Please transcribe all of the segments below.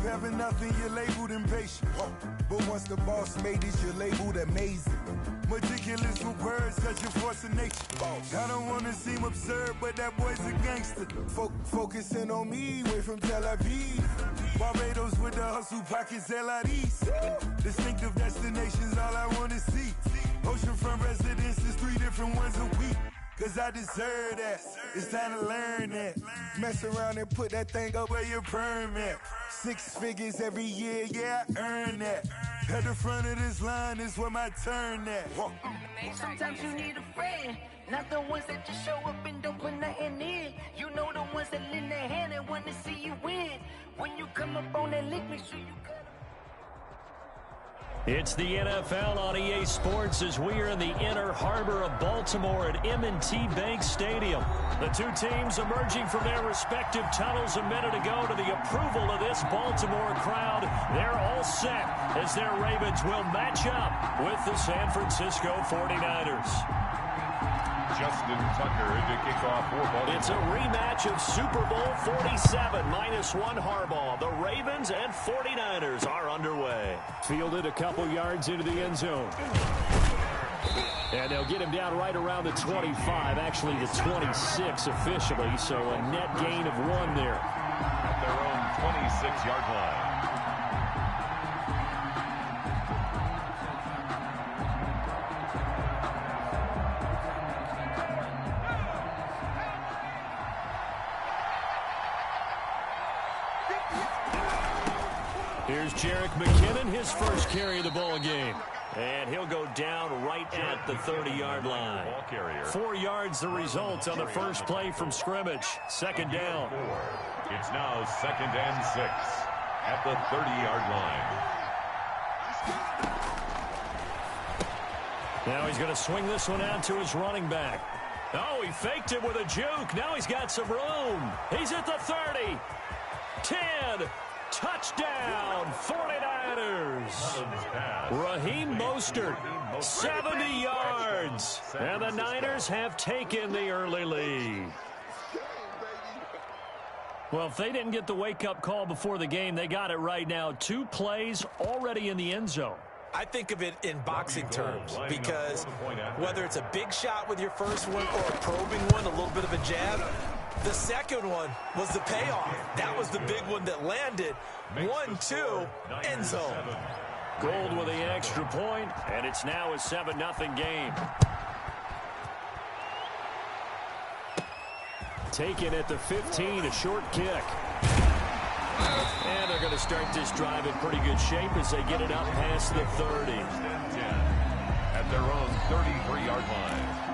having nothing, you're labeled impatient. But once the boss made it, you're labeled amazing. Meticulous with words, cause you're force of nature. I don't wanna seem absurd, but that boy's a gangster. Focusing on me, way from Tel Aviv. Barbados with the hustle pockets, LIDs. Distinctive destinations, all I wanna see. Oceanfront residences, 3 different ones a week. Cause I deserve that, it's time to learn that. Mess around and put that thing up where your permit. 6 figures every year, yeah, I earn that. At the front of this line is where my turn at. Sometimes you need a friend, not the ones that just show up and don't put nothing in. You know the ones that lend their hand and want to see you win. When you come up on that lick, make sure you cut. It's the NFL on EA Sports as we are in the inner harbor of Baltimore at M&T Bank Stadium. The two teams emerging from their respective tunnels a minute ago to the approval of this Baltimore crowd. They're all set as their Ravens will match up with the San Francisco 49ers. Justin Tucker to kick off for Baltimore. It's a rematch of Super Bowl 47 -1 Harbaugh. The Ravens and 49ers are underway. Fielded a couple yards into the end zone. And they'll get him down right around the 25, actually the 26 officially, so a net gain of 1 there. At their own 26-yard line. Here's Jerick McKinnon, his first carry of the ball game. And he'll go down right at the 30-yard line. 4 yards the result on the first play from scrimmage. Second down. It's now 2nd and 6 at the 30-yard line. Now he's going to swing this one out to his running back. Oh, he faked it with a juke. Now he's got some room. He's at the 30. 10. Touchdown, 49ers. Raheem Mostert, 70 yards. And the Niners have taken the early lead. Well, if they didn't get the wake-up call before the game, they got it right now. 2 plays already in the end zone. I think of it in boxing terms because whether it's a big shot with your first one or a probing one, a little bit of a jab, the second one was the payoff. That was the big one that landed. 1-2, end zone. Gold with the extra point, and it's now a 7-0 game. Taken at the 15, a short kick. And they're going to start this drive in pretty good shape as they get it up past the 30. At their own 33-yard line.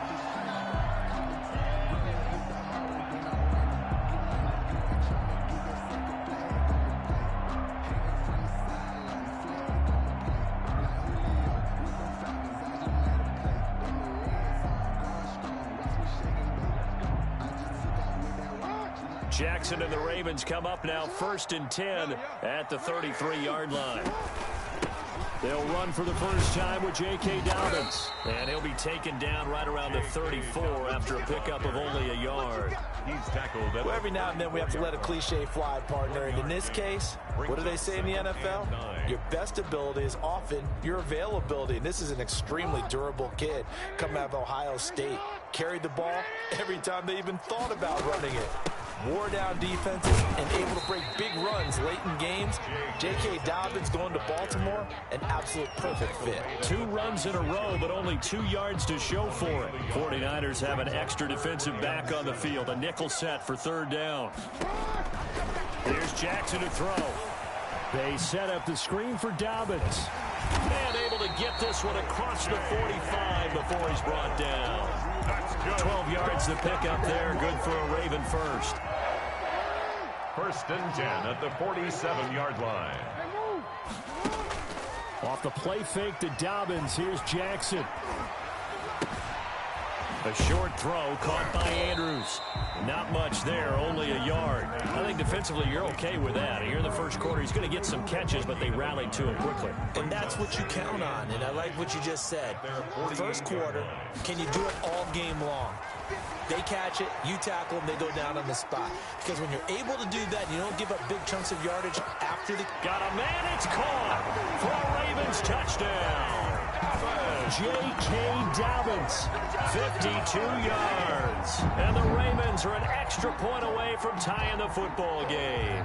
Jackson and the Ravens come up now 1st and 10 at the 33-yard line. They'll run for the first time with J.K. Dobbins. And he'll be taken down right around the 34 after a pickup of only a yard. He's tackled. Well, every now and then we have to let a cliche fly, partner. And in this case, what do they say in the NFL? Your best ability is often your availability. And this is an extremely durable kid coming out of Ohio State. Carried the ball every time they even thought about running it. Wore down defenses and able to break big runs late in games. J.K. Dobbins going to Baltimore, an absolute perfect fit. 2 runs in a row, but only 2 yards to show for it. 49ers have an extra defensive back on the field. A nickel set for 3rd down. Here's Jackson to throw. They set up the screen for Dobbins. And able to get this one across the 45 before he's brought down. 12 yards to pick up there. Good for a Raven first. 1st and 10 at the 47-yard line. Off the play fake to Dobbins. Here's Jackson. A short throw caught by Andrews. Not much there, only a yard. I think defensively you're okay with that. Here in the first quarter, he's going to get some catches, but they rallied to him quickly. And that's what you count on, and I like what you just said. First quarter, can you do it all game long? They catch it, you tackle them, they go down on the spot. Because when you're able to do that, you don't give up big chunks of yardage after the... Got a man, it's caught for a Ravens touchdown. J.K. Dobbins, 52 yards. And the Ravens are an extra point away from tying the football game.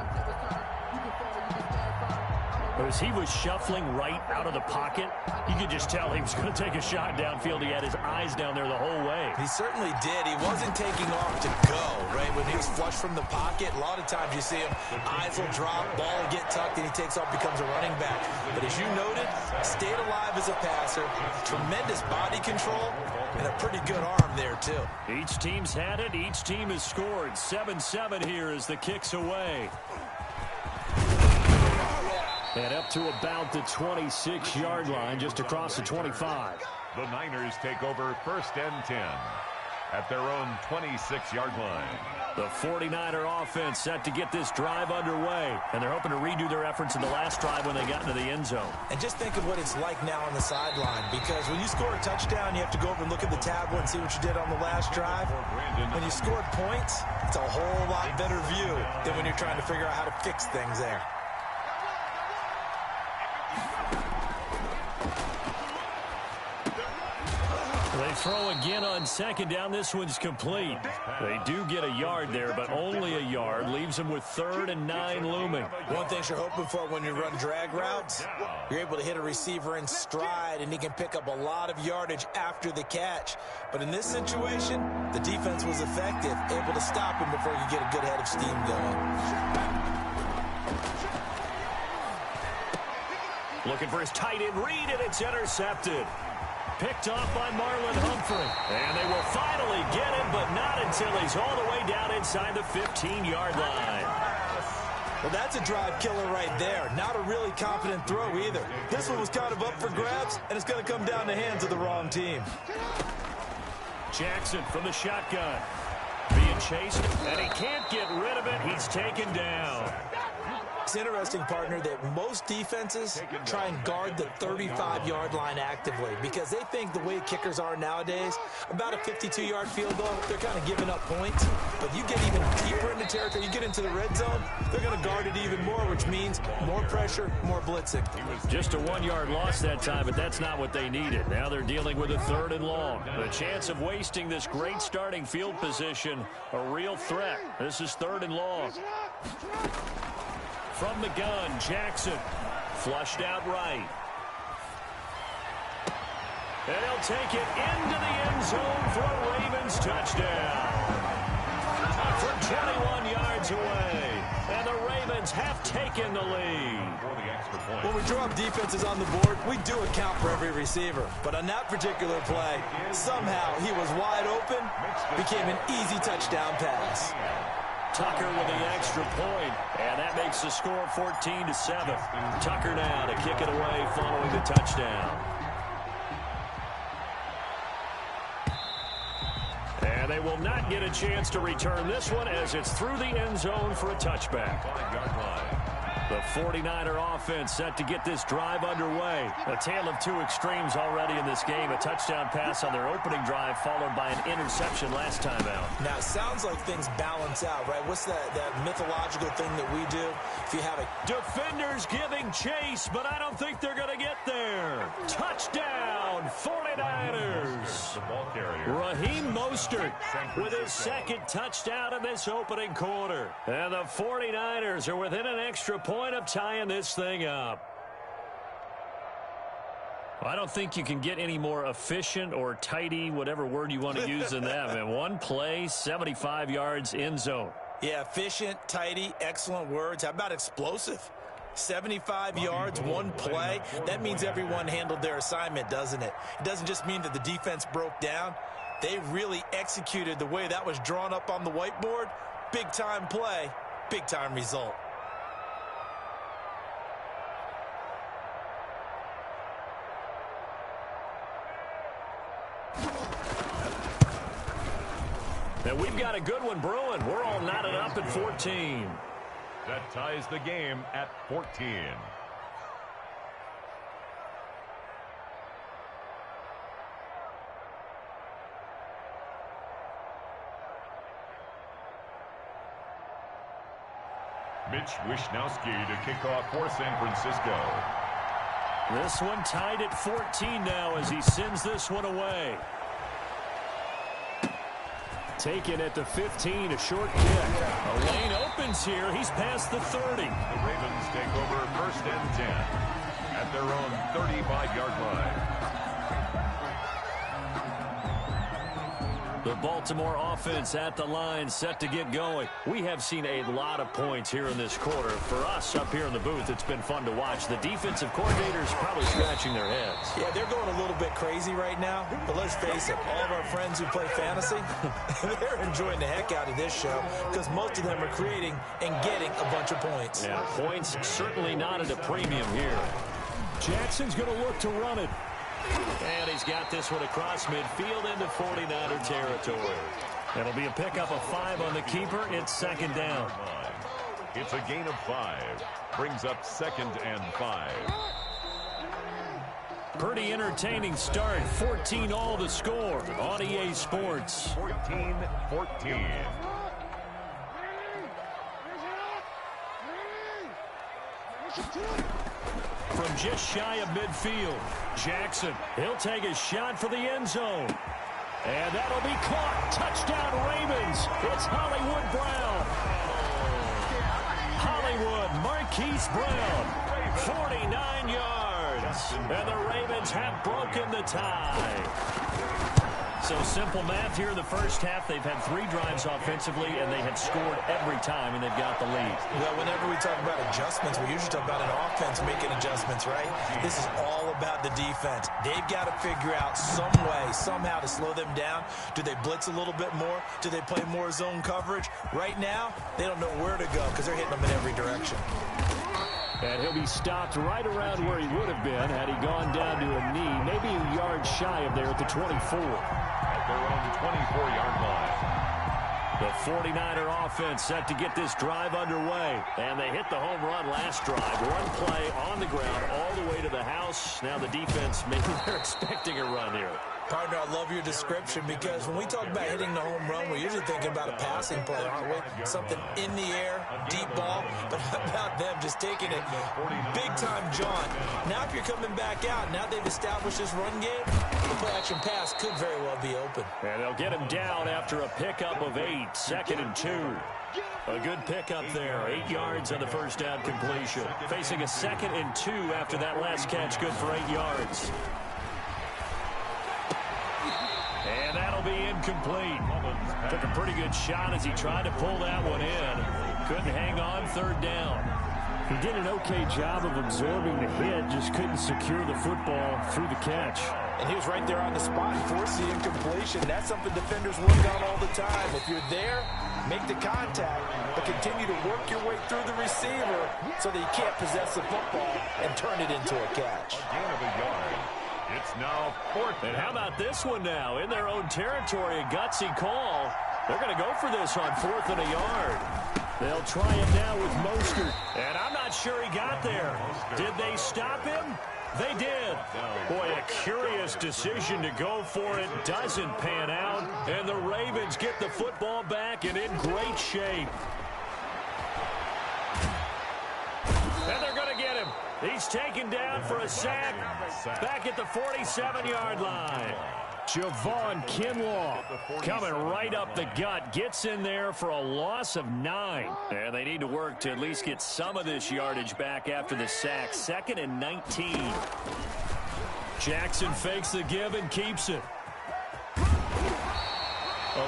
As he was shuffling right out of the pocket, you could just tell he was going to take a shot downfield. He had his eyes down there the whole way. He certainly did. He wasn't taking off to go, right? When he was flush from the pocket, a lot of times you see him, eyes will drop, ball will get tucked, and he takes off, becomes a running back. But as you noted, stayed alive as a passer, tremendous body control, and a pretty good arm there, too. Each team's had it. Each team has scored. 7-7 here as the kick's away. And up to about the 26-yard line, just across the 25. The Niners take over 1st and 10 at their own 26-yard line. The 49er offense set to get this drive underway, and they're hoping to redo their efforts in the last drive when they got into the end zone. And just think of what it's like now on the sideline, because when you score a touchdown, you have to go over and look at the tablet and see what you did on the last drive. When you scored points, it's a whole lot better view than when you're trying to figure out how to fix things there. They throw again on second down. This one's complete. They do get a yard there, but only a yard. Leaves them with 3rd and 9 looming. One thing you're hoping for when you run drag routes, you're able to hit a receiver in stride, and he can pick up a lot of yardage after the catch. But in this situation, the defense was effective, able to stop him before you get a good head of steam going. Looking for his tight end read, and it's intercepted. Picked off by Marlon Humphrey. And they will finally get him, but not until he's all the way down inside the 15-yard line. Well, that's a drive killer right there. Not a really confident throw either. This one was kind of up for grabs, and it's going to come down the hands of the wrong team. Jackson from the shotgun. Being chased, and he can't get rid of it. He's taken down. It's interesting, partner, that most defenses try and guard the 35-yard line actively because they think the way kickers are nowadays, about a 52-yard field goal, they're kind of giving up points. But you get even deeper into territory, you get into the red zone, they're going to guard it even more, which means more pressure, more blitzing. Just a 1-yard loss that time, but that's not what they needed. Now they're dealing with a 3rd and long. The chance of wasting this great starting field position, a real threat. This is 3rd and long. From the gun, Jackson flushed out right. And he'll take it into the end zone for a Ravens touchdown. From 21 yards away. And the Ravens have taken the lead. When we drop defenses on the board, we do account for every receiver. But on that particular play, somehow he was wide open, became an easy touchdown pass. Tucker with the extra point, and that makes the score 14-7. Tucker now to kick it away following the touchdown. And they will not get a chance to return this one as it's through the end zone for a touchback. 5-yard line. The 49er offense set to get this drive underway. A tale of two extremes already in this game. A touchdown pass on their opening drive followed by an interception last time out. Now, it sounds like things balance out, right? What's that mythological thing that we do? If you have a... Defenders giving chase, but I don't think they're going to get there. Touchdown, 49ers. The ball carrier. Raheem Mostert with his second touchdown in this opening quarter. And the 49ers are within an extra point of tying this thing up. I don't think you can get any more efficient or tidy, whatever word you want to use in that. Man, one play, 75 yards end zone. Yeah, efficient, tidy, excellent words. How about explosive? 75 yards, one play. That means everyone handled their assignment, doesn't it? It doesn't just mean that the defense broke down. They really executed the way that was drawn up on the whiteboard. Big-time play, big-time result. And we've got a good one brewing. We're all knotted up at 14. That ties the game at 14. Mitch Wishnowsky to kick off for San Francisco. This one tied at 14 now as he sends this one away. Taken at the 15, a short kick. A lane opens here. He's past the 30. The Ravens take over 1st and 10 at their own 35-yard line. The Baltimore offense at the line, set to get going. We have seen a lot of points here in this quarter. For us up here in the booth, it's been fun to watch. The defensive coordinators probably scratching their heads. Yeah, they're going a little bit crazy right now. But let's face it, all of our friends who play fantasy, they're enjoying the heck out of this show because most of them are creating and getting a bunch of points. Yeah, points certainly not at a premium here. Jackson's going to look to run it. And he's got this one across midfield into 49er territory. It'll be a pickup of 5 on the keeper. It's 2nd down. It's a gain of 5. Brings up 2nd and 5. Pretty entertaining start. 14 all the score on EA Sports. 14-14. From just shy of midfield, Jackson, he'll take a shot for the end zone. And that'll be caught. Touchdown Ravens. It's Hollywood Brown. Hollywood Marquise Brown. 49 yards. And the Ravens have broken the tie. So simple math here in the first half. They've had 3 drives offensively, and they have scored every time, and they've got the lead. Well, whenever we talk about adjustments, we usually talk about an offense making adjustments, right? This is all about the defense. They've got to figure out some way, somehow to slow them down. Do they blitz a little bit more? Do they play more zone coverage? Right now, they don't know where to go because they're hitting them in every direction. And he'll be stopped right around where he would have been had he gone down to a knee, maybe a yard shy of there at the 24. At their own 24-yard line. The 49er offense set to get this drive underway. And they hit the home run last drive. One play on the ground all the way to the house. Now the defense, maybe they're expecting a run here. Partner, I love your description because when we talk about hitting the home run, we're usually thinking about a passing play, aren't we? Something in the air, deep ball. But how about them just taking it big-time jaunt? Now if you're coming back out, now they've established this run game, the play-action pass could very well be open. And they'll get him down after a pickup of 8, 2nd and 2. A good pickup there, 8 yards on the first down completion. Facing a 2nd and 2 after that last catch, good for 8 yards. And that'll be incomplete. Took a pretty good shot as he tried to pull that one in. Couldn't hang on, 3rd down. He did an okay job of absorbing the hit, just couldn't secure the football through the catch. And he was right there on the spot and forced the incompletion. That's something defenders work on all the time. If you're there, make the contact, but continue to work your way through the receiver so that you can't possess the football and turn it into a catch. A gain of a yard. It's now 4th. And how about this one now? In their own territory, a gutsy call. They're going to go for this on 4th and a yard. They'll try it now with Mostert. And I'm not sure he got there. Did they stop him? They did. Boy, a curious decision to go for it. Doesn't pan out. And the Ravens get the football back and in great shape. And they're going to get him. He's taken down for a sack back at the 47-yard line. Javon Kinlaw coming right up the gut. Gets in there for a loss of 9. And they need to work to at least get some of this yardage back after the sack. 2nd and 19. Jackson fakes the give and keeps it.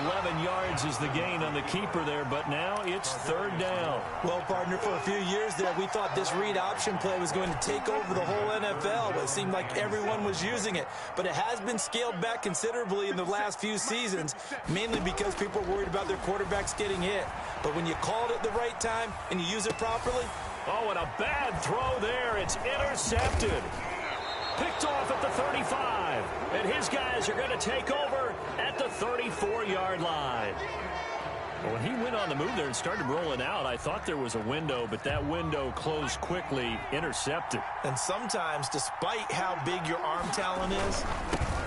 11 yards is the gain on the keeper there, but now it's 3rd down. Well, partner, for a few years there, we thought this read option play was going to take over the whole NFL, but it seemed like everyone was using it. But it has been scaled back considerably in the last few seasons, mainly because people are worried about their quarterbacks getting hit. But when you call it at the right time and you use it properly... Oh, and a bad throw there. It's intercepted. Picked off at the 35. And his guys are going to take over at the 34-yard line. When he went on the move there and started rolling out, I thought there was a window, but that window closed quickly, intercepted. And sometimes, despite how big your arm talent is,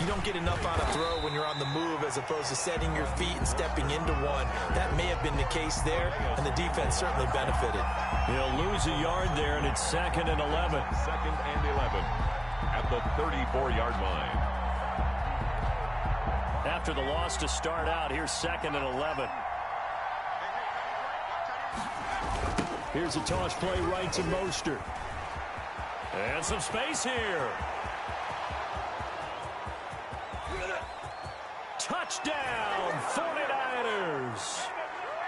you don't get enough on a throw when you're on the move as opposed to setting your feet and stepping into one. That may have been the case there, and the defense certainly benefited. He'll lose a yard there, and it's 2nd and 11. 2nd and 11 at the 34-yard line. After the loss to start out, here's 2nd and 11. Here's a toss play right to Mostert. And some space here. Touchdown, 49ers.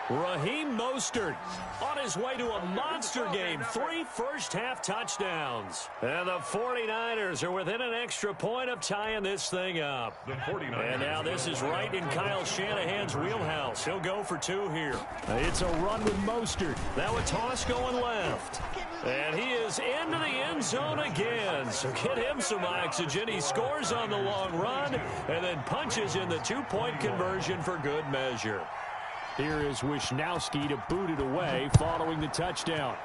Raheem Mostert on his way to a monster game. 3 first-half touchdowns. And the 49ers are within an extra point of tying this thing up. And now this is right in Kyle Shanahan's wheelhouse. He'll go for 2 here. It's a run with Mostert. Now a toss going left. And he is into the end zone again. So get him some oxygen. He scores on the long run and then punches in the 2-point conversion for good measure. Here is Wisnowski to boot it away following the touchdown.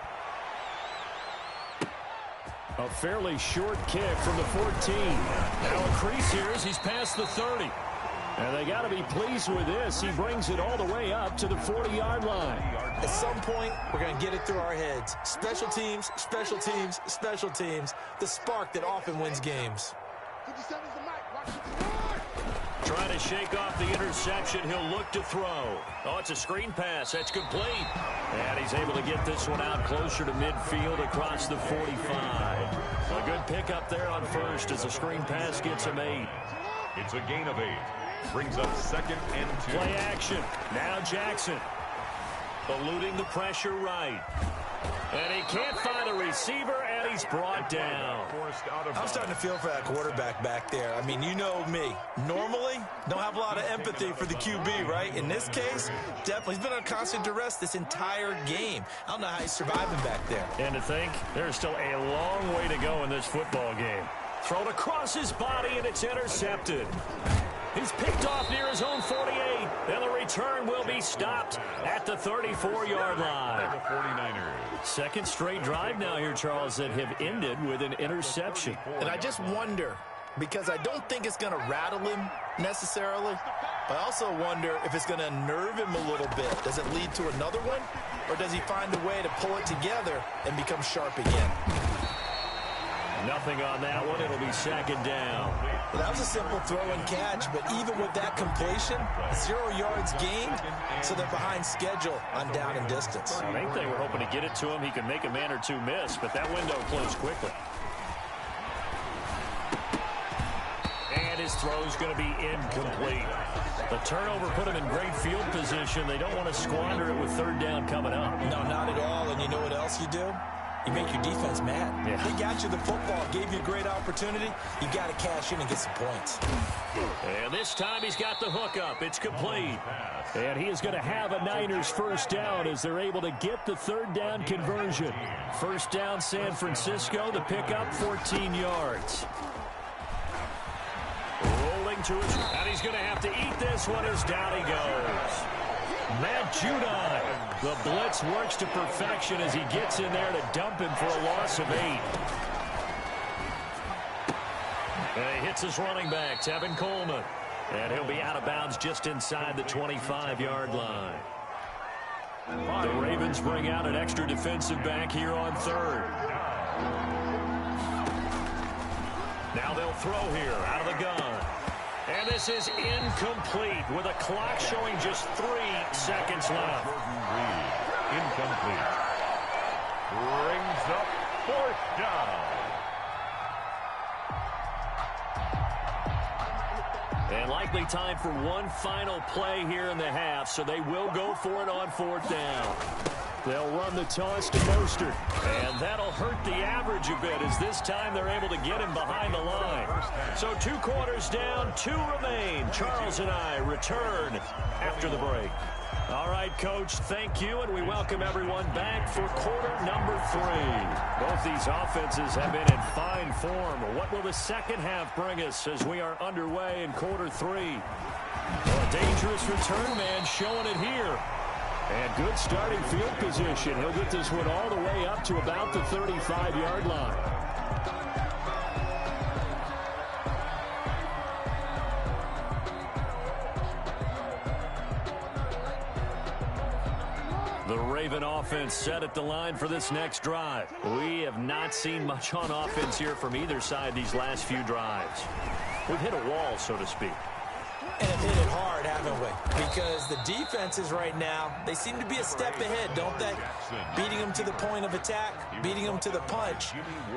A fairly short kick from the 14. Now a crease here as he's past the 30. And they got to be pleased with this. He brings it all the way up to the 40-yard line. At some point, we're going to get it through our heads. Special teams, special teams, special teams. The spark that often wins games. Trying to shake off the interception. He'll look to throw. Oh, it's a screen pass. That's complete. And he's able to get this one out closer to midfield across the 45. A good pickup there on first as the screen pass gets him 8. It's a gain of 8. Brings up 2nd and 2. Play action. Now Jackson. Eluding the pressure right. And he can't find a receiver, and he's brought down. I'm starting to feel for that quarterback back there. I mean, you know me. Normally, don't have a lot of empathy for the QB, right? In this case, definitely. He's been on constant duress this entire game. I don't know how he's surviving back there. And to think, there's still a long way to go in this football game. Thrown across his body, and it's intercepted. He's picked off near his own 48, and the return will be stopped at the 34-yard line. The 49ers. Second straight drive now here, Charles, that have ended with an interception. And I just wonder, because I don't think it's going to rattle him necessarily, but I also wonder if it's going to unnerve him a little bit. Does it lead to another one, or does he find a way to pull it together and become sharp again? Nothing on that one. It'll be 2nd down. Well, that was a simple throw and catch, but even with that completion, 0 yards gained, so they're behind schedule on down and distance. I think they were hoping to get it to him. He could make a man or two miss, but that window closed quickly. And his throw's going to be incomplete. The turnover put him in great field position. They don't want to squander it with 3rd down coming up. No, not at all. And you know what else you do? You make your defense mad. Yeah. They got you the football, gave you a great opportunity. You got to cash in and get some points. And this time he's got the hookup. It's complete. And he is going to have a Niners first down as they're able to get the 3rd down conversion. First down, San Francisco. The pickup, 14 yards. Rolling to his, and he's going to have to eat this one as down he goes. Matt Judon. The blitz works to perfection as he gets in there to dump him for a loss of 8. And he hits his running back, Tevin Coleman. And he'll be out of bounds just inside the 25-yard line. The Ravens bring out an extra defensive back here on 3rd. Now they'll throw here out of the gun. And this is incomplete with a clock showing just 3 seconds left. Incomplete. Brings up 4th down. And likely time for one final play here in the half, so they will go for it on 4th down. They'll run the toss to Mostert, and that'll hurt the average a bit as this time they're able to get him behind the line. So 2 quarters down, 2 remain. Charles and I return after the break. All right, Coach, thank you, and we welcome everyone back for quarter number 3. Both these offenses have been in fine form. What will the second half bring us as we are underway in quarter 3? Well, a dangerous return man showing it here. And good starting field position. He'll get this one all the way up to about the 35-yard line. The Raven offense set at the line for this next drive. We have not seen much on offense here from either side these last few drives. We've hit a wall, so to speak. And have hit it hard, haven't we? Because the defenses right now, they seem to be a step ahead, don't they? Beating them to the point of attack, beating them to the punch.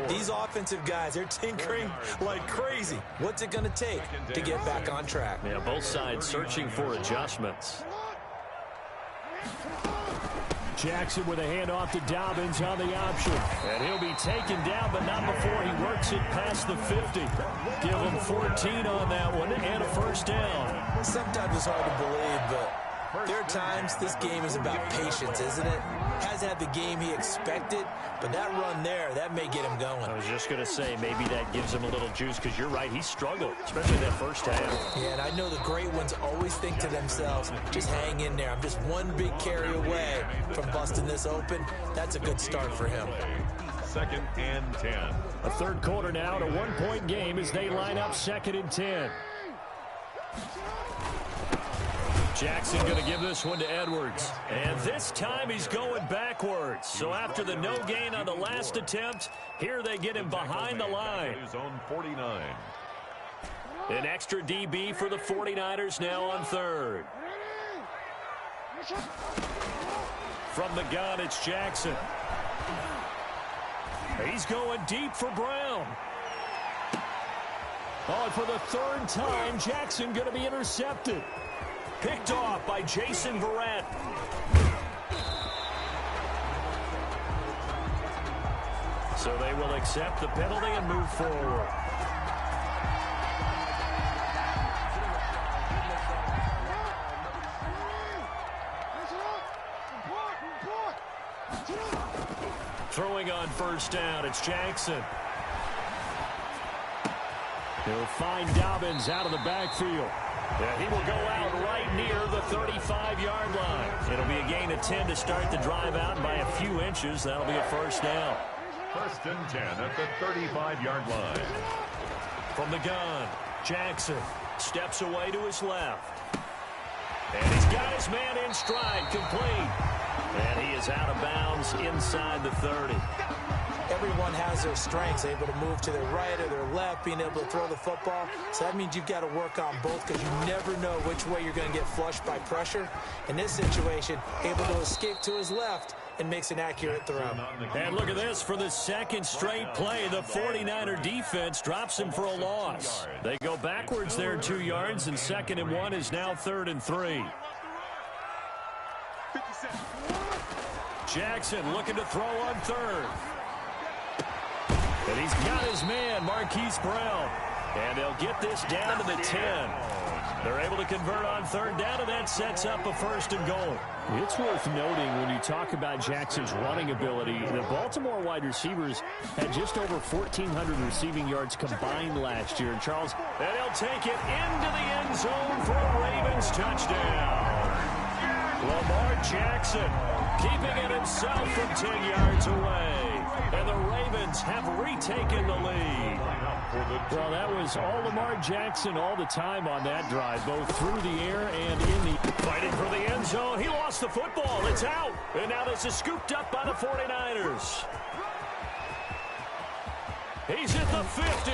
These offensive guys, they're tinkering like crazy. What's it going to take to get back on track? Yeah, both sides searching for adjustments. Jackson with a handoff to Dobbins on the option. And he'll be taken down, but not before he works it past the 50. Give him 14 on that one and a first down. Sometimes it's hard to believe, but there are times this game is about patience, isn't it? Hasn't had the game he expected, but that run there, that may get him going. I was just going to say, maybe that gives him a little juice, because you're right, he struggled, especially that first half. Yeah, and I know the great ones always think to themselves, just hang in there. I'm just one big carry away from busting this open. That's a good start for him. 2nd and 10. A third quarter now, and a 1-point game as they line up 2nd and 10. Jackson going to give this one to Edwards. And this time he's going backwards. So after the no gain on the last attempt, here they get him behind the line. His own 49. An extra DB for the 49ers now on 3rd. From the gun, it's Jackson. He's going deep for Brown. Oh, and for the 3rd time, Jackson going to be intercepted. Picked off by Jason Verrett. So they will accept the penalty and move forward. Throwing on first down, it's Jackson. He'll find Dobbins out of the backfield. Yeah, he will go out right near the 35-yard line. It'll be a gain of 10 to start the drive out by a few inches. That'll be a first down. 1st and 10 at the 35-yard line. From the gun, Jackson steps away to his left. And he's got his man in stride, complete. And he is out of bounds inside the 30. Everyone has their strengths, able to move to their right or their left, being able to throw the football. So that means you've got to work on both, because you never know which way you're going to get flushed by pressure. In this situation, able to escape to his left and makes an accurate throw. And look at this. For the 2nd straight play, the 49er defense drops him for a loss. They go backwards there 2 yards, and 2nd and 1 is now 3rd and 3. Jackson looking to throw on 3rd. And he's got his man, Marquise Brown. And they'll get this down to the 10. They're able to convert on 3rd down, and that sets up a 1st and goal. It's worth noting when you talk about Jackson's running ability, the Baltimore wide receivers had just over 1,400 receiving yards combined last year. And Charles, and he'll take it into the end zone for a Ravens touchdown. Lamar Jackson keeping it himself from 10 yards away. And the Ravens have retaken the lead. Well, that was all Lamar Jackson all the time on that drive, both through the air and in the... Fighting for the end zone. He lost the football. It's out. And now this is scooped up by the 49ers. He's at the 50.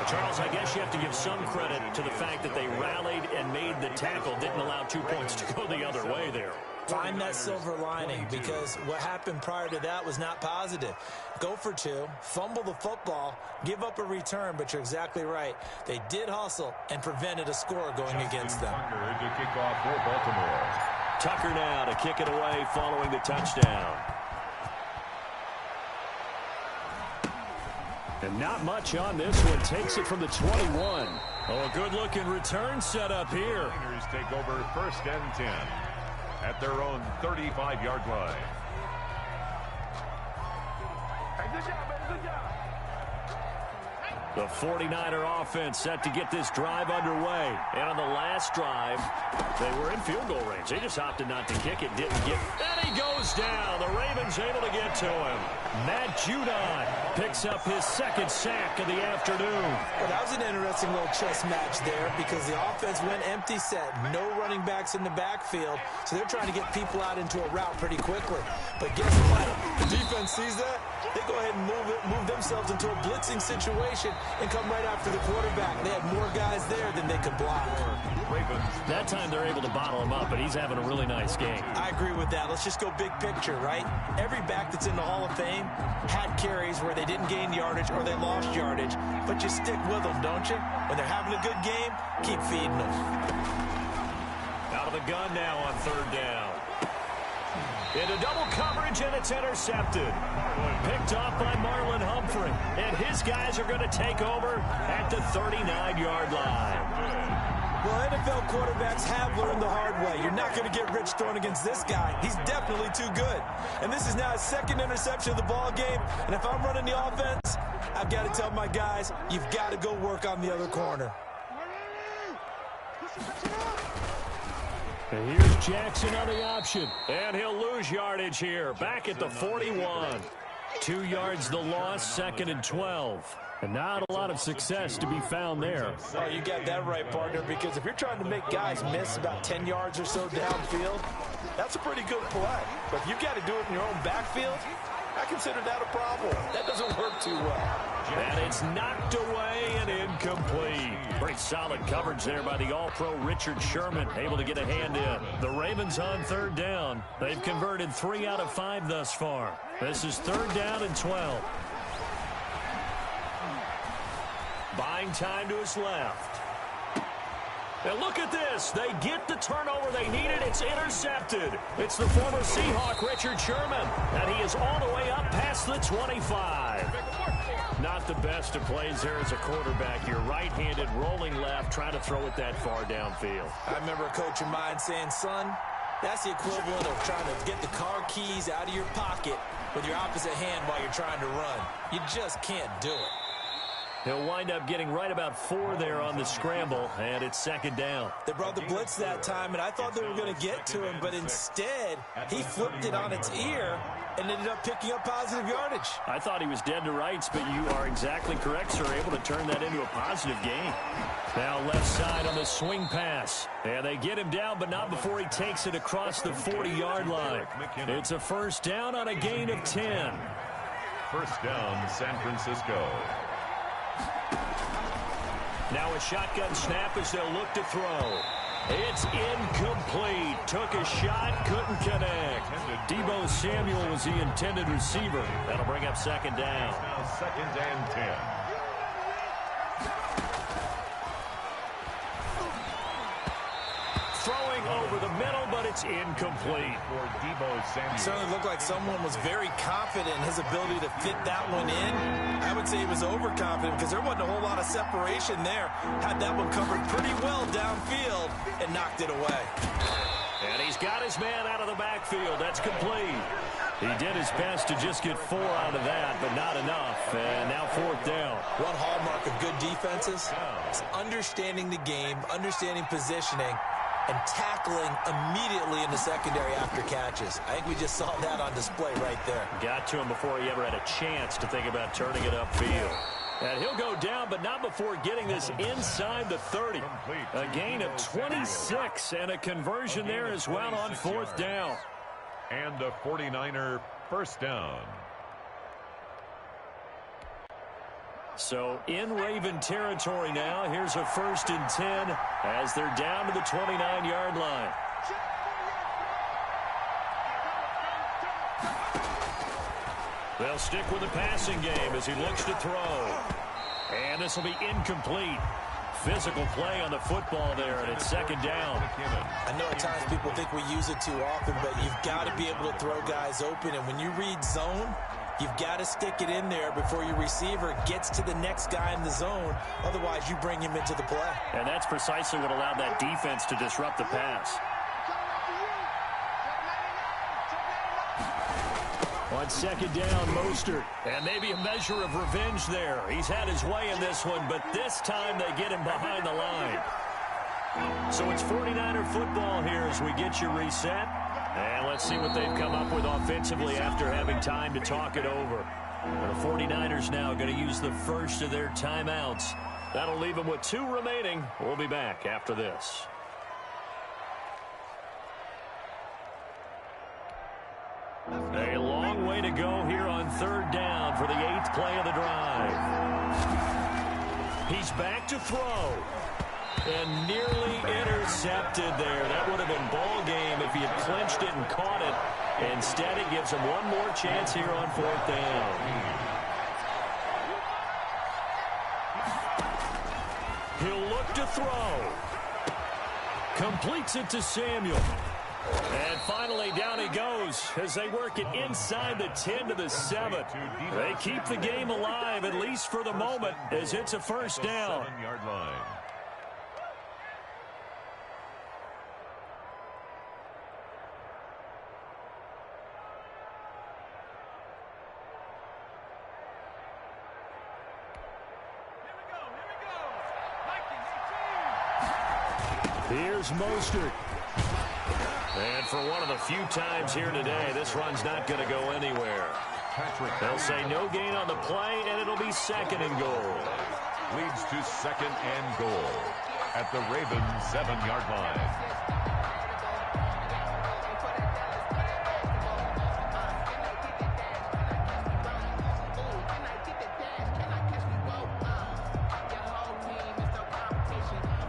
Charles, I guess you have to give some credit to the fact that they rallied and made the tackle, didn't allow 2 points to go the other way there. Find that silver lining, because what happened prior to that was not positive. Go for 2, fumble the football, give up a return, but you're exactly right. They did hustle and prevented a score going against them. Tucker to kick off for Baltimore. Tucker now to kick it away following the touchdown. And not much on this one. Takes it from the 21. Oh, a good-looking return set up here. Niners take over 1st and 10 at their own 35-yard line. Hey, good job, man. Good job. The 49er offense set to get this drive underway. And on the last drive, they were in field goal range. They just opted not to kick it, didn't get. And he goes down. The Ravens able to get to him. Matt Judon picks up his 2nd sack of the afternoon. Well, that was an interesting little chess match there because the offense went empty set. No running backs in the backfield, so they're trying to get people out into a route pretty quickly. But guess what? The defense sees that. They go ahead and move themselves into a blitzing situation and come right after the quarterback. They had more guys there than they could block. That time they're able to bottle him up, but he's having a really nice game. I agree with that. Let's just go big picture, right? Every back that's in the Hall of Fame had carries where they didn't gain yardage or they lost yardage, but you stick with them, don't you? When they're having a good game, keep feeding them. Out of the gun now on 3rd down. Into double coverage, and it's intercepted. Picked off by Marlon Humphrey. And his guys are going to take over at the 39-yard line. Well, NFL quarterbacks have learned the hard way. You're not going to get rich throwing against this guy. He's definitely too good. And this is now his 2nd interception of the ball game. And if I'm running the offense, I've got to tell my guys, you've got to go work on the other corner. And here's Jackson on the option. And he'll lose yardage here. Back at the 41. 2 yards the loss, 2nd and 12. And not a lot of success to be found there. Oh, you got that right, partner, because if you're trying to make guys miss about 10 yards or so downfield, that's a pretty good play. But if you've got to do it in your own backfield, I consider that a problem. That doesn't work too well. And it's knocked away and incomplete. Pretty solid coverage there by the All-Pro Richard Sherman, able to get a hand in. The Ravens on 3rd down. They've converted 3 out of 5 thus far. This is 3rd down and 12. Buying time to his left. And look at this. They get the turnover they needed. It's intercepted. It's the former Seahawk, Richard Sherman. And he is all the way up past the 25. Not the best of plays there as a quarterback. You're right-handed, rolling left, trying to throw it that far downfield. I remember a coach of mine saying, son, that's the equivalent of trying to get the car keys out of your pocket with your opposite hand while you're trying to run. You just can't do it. He'll wind up getting right about 4 there on the scramble, and it's 2nd down. They brought the blitz that time, and I thought they were going to get to him, but instead, he flipped it on its ear and ended up picking up positive yardage. I thought he was dead to rights, but you are exactly correct, sir, able to turn that into a positive gain. Now left side on the swing pass. And they get him down, but not before he takes it across the 40-yard line. It's a 1st down on a gain of 10. 1st down, San Francisco. Now a shotgun snap as they'll look to throw. It's incomplete. Took a shot, couldn't connect. Deebo Samuel was the intended receiver. That'll bring up 2nd down. Now 2nd and 10. Throwing over the middle, but it's incomplete. For Deebo Samuel. Certainly looked like someone was very confident in his ability to fit that one in. I would say he was overconfident because there wasn't a whole lot of separation there. Had that one covered pretty well downfield and knocked it away. And he's got his man out of the backfield. That's complete. He did his best to just get 4 out of that, but not enough. And now 4th down. One hallmark of good defenses is understanding the game, understanding positioning, and tackling immediately in the secondary after catches. I think we just saw that on display right there. Got to him before he ever had a chance to think about turning it upfield. And he'll go down, but not before getting this inside the 30. A gain of 26 and a conversion there as well on 4th down. And a 49er 1st down. So in Raven territory now. Here's a 1st and 10 as they're down to the 29-yard line. They'll stick with the passing game as he looks to throw. And this will be incomplete. Physical play on the football there, and it's 2nd down. I know at times people think we use it too often, but you've got to be able to throw guys open. And when you read zone, You've got to stick it in there before your receiver gets to the next guy in the zone. Otherwise, you bring him into the play. And that's precisely what allowed that defense to disrupt the pass. On second down, Mostert. And maybe a measure of revenge there. He's had his way in this one, but this time they get him behind the line. So it's 49er football here as we get you reset. And let's see what they've come up with offensively after having time to talk it over. And the 49ers now going to use the first of their timeouts. That'll leave them with 2 remaining. We'll be back after this. A long way to go here on third down for the 8th play of the drive. He's back to throw. And nearly intercepted there. That would have been ball game if he had clinched it and caught it. Instead, it gives him one more chance here on 4th down. He'll look to throw. Completes it to Samuel. And finally, down he goes as they work it inside the 10 to the 7. They keep the game alive, at least for the moment, as it's a first down. 7-yard line. Here's Mostert. And for one of the few times here today, this run's not going to go anywhere. They'll say no gain on the play, and it'll be 2nd and goal. Leads to 2nd and goal at the Ravens' 7-yard line.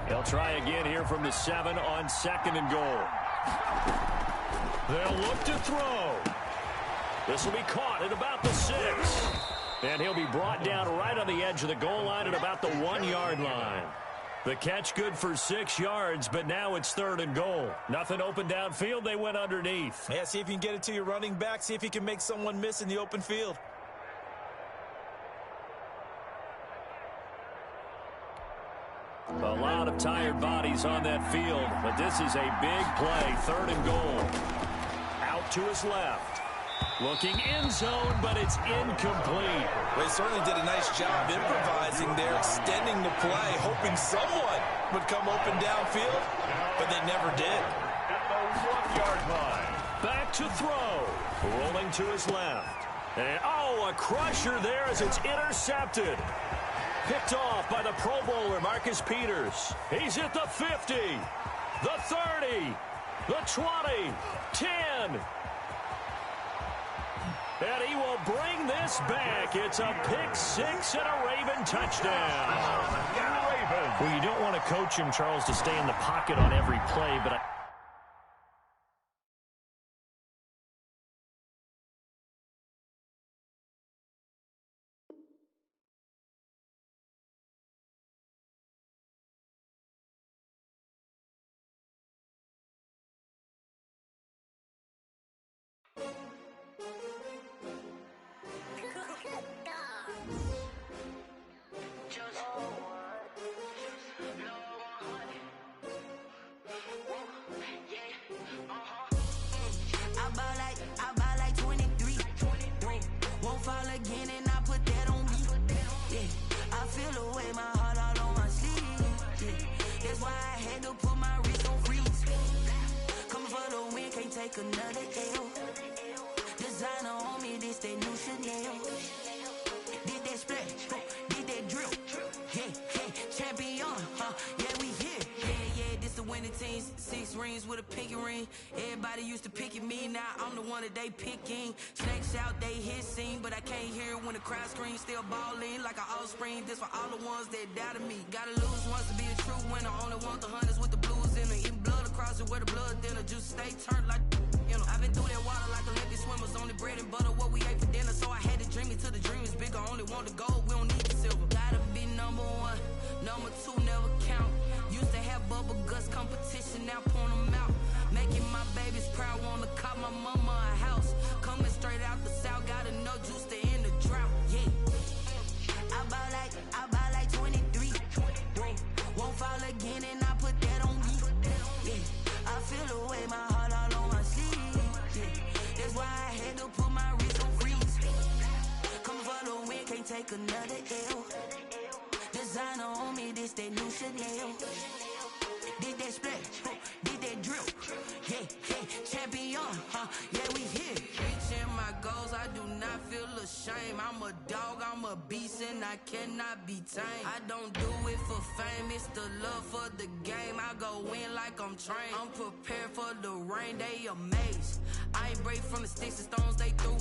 They'll try again here from the 7 on 2nd and goal. They'll look to throw. This will be caught at about the 6. And he'll be brought down right on the edge of the goal line at about the 1-yard line. The catch good for 6 yards, but now it's 3rd and goal. Nothing open downfield. They went underneath. Yeah, see if you can get it to your running back. See if you can make someone miss in the open field. A lot of tired bodies on that field, but this is a big play. 3rd and goal. Out to his left. Looking end zone, but it's incomplete. They certainly did a nice job improvising there, extending the play, hoping someone would come open downfield, but they never did. At the 1-yard line. Back to throw. Rolling to his left. And, oh, a crusher there as it's intercepted. Picked off by the Pro Bowler, Marcus Peters. He's at the 50, the 30, the 20, 10. And he will bring this back. It's a pick 6 and a Raven touchdown. Well, you don't want to coach him, Charles, to stay in the pocket on every play, but another L. Designer on me, this that new Chanel. Did that splash, did that drill. Yeah, champion, yeah, we here. Yeah, this the winning team. 6 rings with a pinky ring. Everybody used to pick at me, now I'm the one that they picking. Snakes out, they hissing, but I can't hear when the crowd screams. Still balling like an offspring. This for all the ones that doubted me. Gotta lose once to be a true winner. Only want the hunters with the blues in it. Eating blood across it where the blood thinner. Just stay turned like, you know. I've been through that water like Olympic swimmers. Only bread and butter, what we ate for dinner. So I had to dream it till the dream is bigger. Only want the gold, we don't need the silver. Gotta be number 1, number 2 never count. Used to have bubble guts competition, now point them out. Making my babies proud, wanna cop my mama a house. Coming straight out the south, got enough juice to can't take another L. Designer on me, this that new Chanel. Did that splash, did that drip. Yeah, champion, yeah, we here. Reaching my goals, I do not feel ashamed. I'm a dog, I'm a beast, and I cannot be tamed. I don't do it for fame, it's the love for the game. I go in like I'm trained. I'm prepared for the rain, they amazed. I ain't break from the sticks and stones they threw.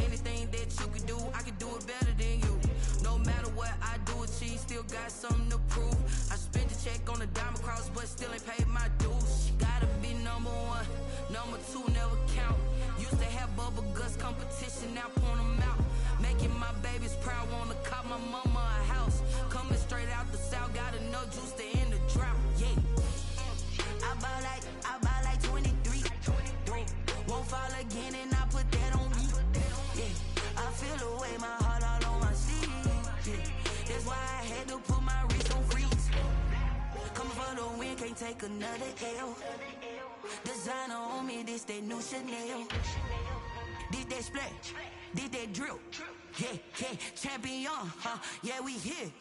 Anything that you can do, I can do it better than you. No matter what I do, achieve, still got something to prove. I spent the check on the diamond cross, but still ain't paid my dues. Gotta be number one, number two never count. Used to have bubble guts competition, now point them out. Making my babies proud, wanna cop my mama a house. Coming straight out the south, got enough juice to end the drought. Yeah, I buy like 23. Won't fall again, and I put that on me. Yeah, I feel the way, my heart all on my sleeve. Yeah, that's why I had to put my wrist on freeze. Coming for the win, can't take another L. Designer on me, this that new Chanel. Did that splash, did that drip. Yeah, champion, yeah, we here.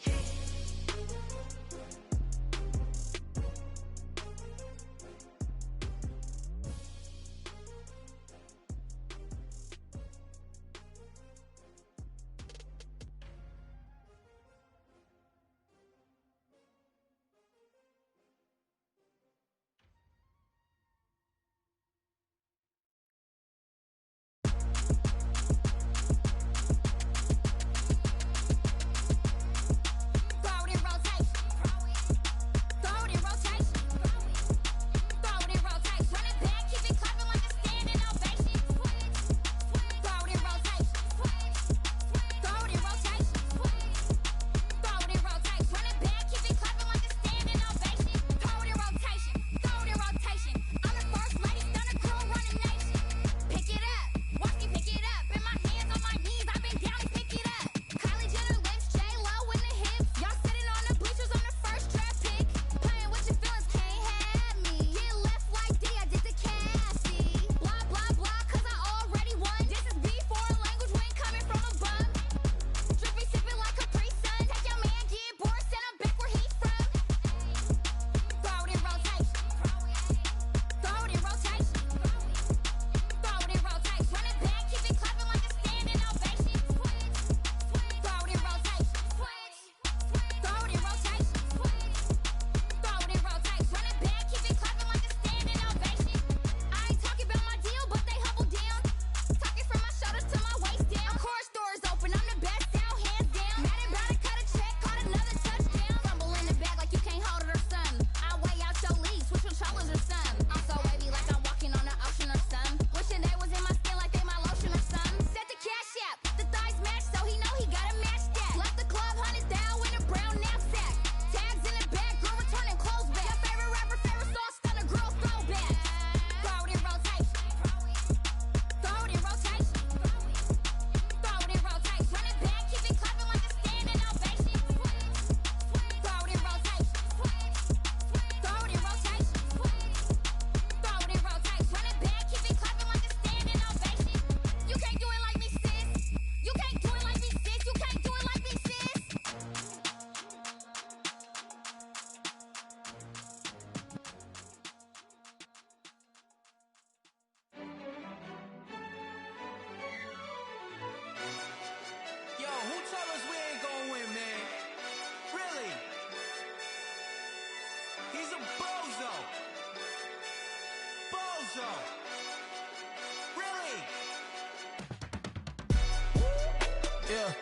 Yeah,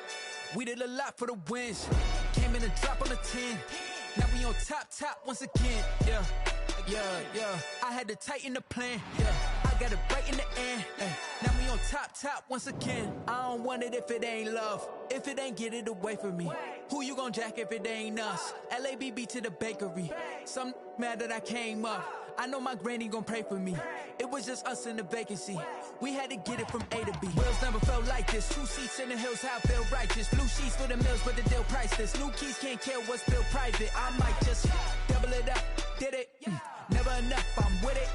we did a lot for the wins. Came in and drop on the 10. Now we on top once again. Yeah. I had to tighten the plan. Yeah, I got it right in the end. Now we on top once again. I don't want it if it ain't love. If it ain't, get it away from me. Who you gon' jack if it ain't us? LABB to the bakery. Some mad that I came up. I know my granny gon' pray for me. It was just us in the vacancy. We had to get it from A to B. Wheels never felt like this. 2 seats in the hills, how I feel righteous. Blue sheets for the mills, but the deal priceless. New keys can't kill what's still private. I might just double it up. Did it? Never enough, I'm with it.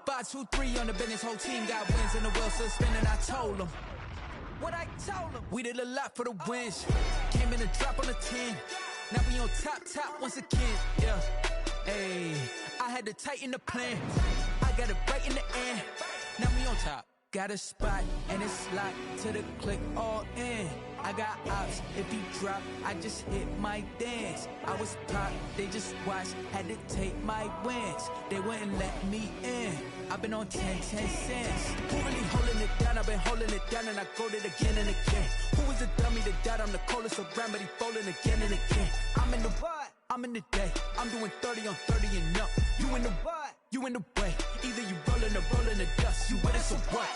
5, 2, 3 on the business. Whole team got wins and the wheels still spinning. I told them. what I told them. We did a lot for the wins. Came in a drop on the 10. Now we on top once again. Yeah. Hey, I had to tighten the plan. I got it right in the end. Now we on top. Got a spot and it's locked to the click all in. I got ops, if he drop, I just hit my dance. I was pop, they just watched, had to take my wins. They wouldn't let me in. I've been on 10 cents. Who really holding it down? I've been holding it down and I go it again and again. Who was the dummy that died? I'm the coldest around, but he falling again and again. I'm in the what? I'm in the day. I'm doing 30 on 30 and up. You in the what? You in the way. Either you rolling or rolling the dust. You with us or what?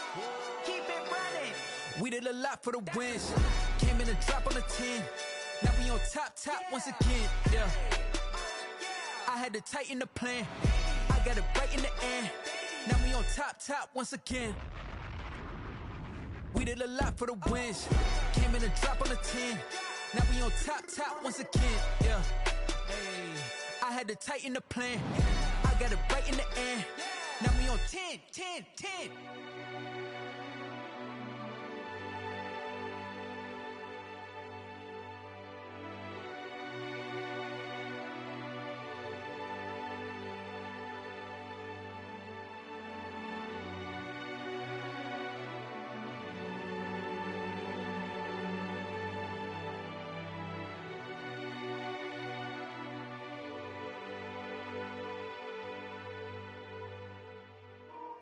Keep it running. We did a lot for the wins. Came in a drop on the 10. Now we on top once again. Yeah. I had to tighten the plan. I got it right in the end. Now we on top once again. We did a lot for the wins. Came in a drop on the 10. Now we on top once again. Yeah. Hey, I had to tighten the plan. I got it right in the end. Now we on 10.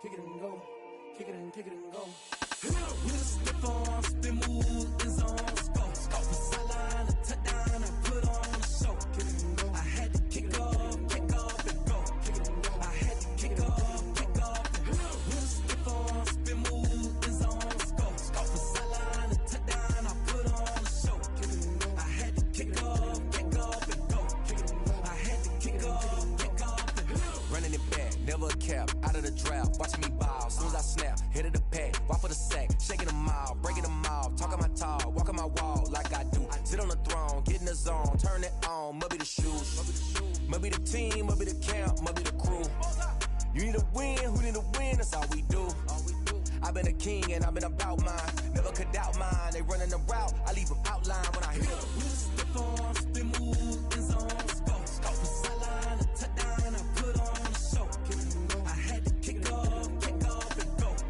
Kick it and go, kick it and go. With a stiff on, spin move, in zone, go. Off the sideline, a touchdown, I put on a show. Kick it and go. I had to kick off and go. Kick it and go. I had to kick off and go. With a stiff on, spin move, in zone, go. Off the sideline, a touchdown, I put on a show. Kick it and go. I had to kick off and go. Kick it and go. I had to kick off and go. Running it back, never a cap, out of the draft. Watch me ball, soon as I snap, hit of the pack, walk for the sack, shaking them all, breaking them off, talking my talk, walking my wall like I do. Sit on the throne, get in the zone, turn it on, must be the shoes, must be the team, must be the camp, must be the crew. You need a win, who need a win, that's all we do. I've been a king and I've been about mine, never could doubt mine. They running the route, I leave them outline when I hit them. With a stiff on, spin move, in zone, go. Off the sideline, a touchdown, I put on a show. Kick it and go. I had to kick off and go.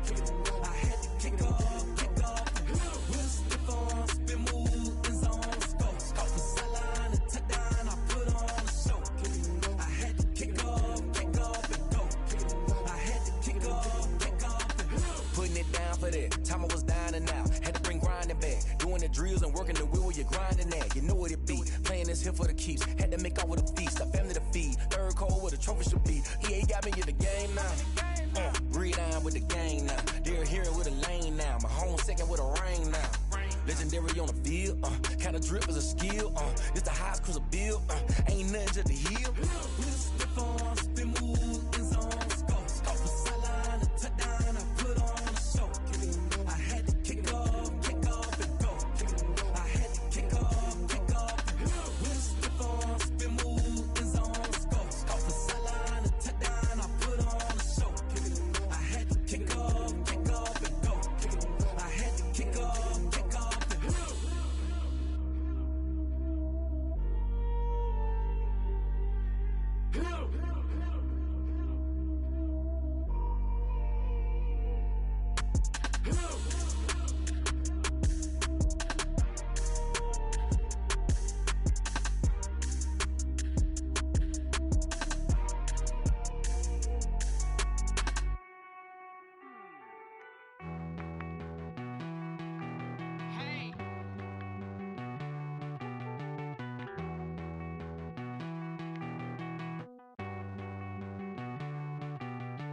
Kick it and go. I had to kick off and go. With a stiff on, spin move, in zone, go. Off the sideline, a touchdown, I put on a show. Kick it and go. I had to kick off and go. Kick it and go. I had to kick off and go. Putting it down for that, time I was down and out, had to bring grinding back, doing the drills and working the wheel where you're grinding at, you know what it be, playing this here for the keeps, had to make out with a feast, a family to feed, third cold with a trophy should be, EA got me in the game now, breathe down with the game now, they're here with a lane now, my home second with a rain now, legendary on the field, kind of drip is a skill, it's the highest cruiser bill, ain't nothing just to heal. With a stiff on, spin move, in zone, go. Off the sideline, a touchdown, I put on a show. Kick it and go. I had to kick off and go. Kick it and go. I had to kick off and go. With a stiff on, spin move, in zone, go. Off the sideline, a touchdown, I put on a show. Kick it and go. I had to kick off and go. Kick it and go. I had to kick off and go.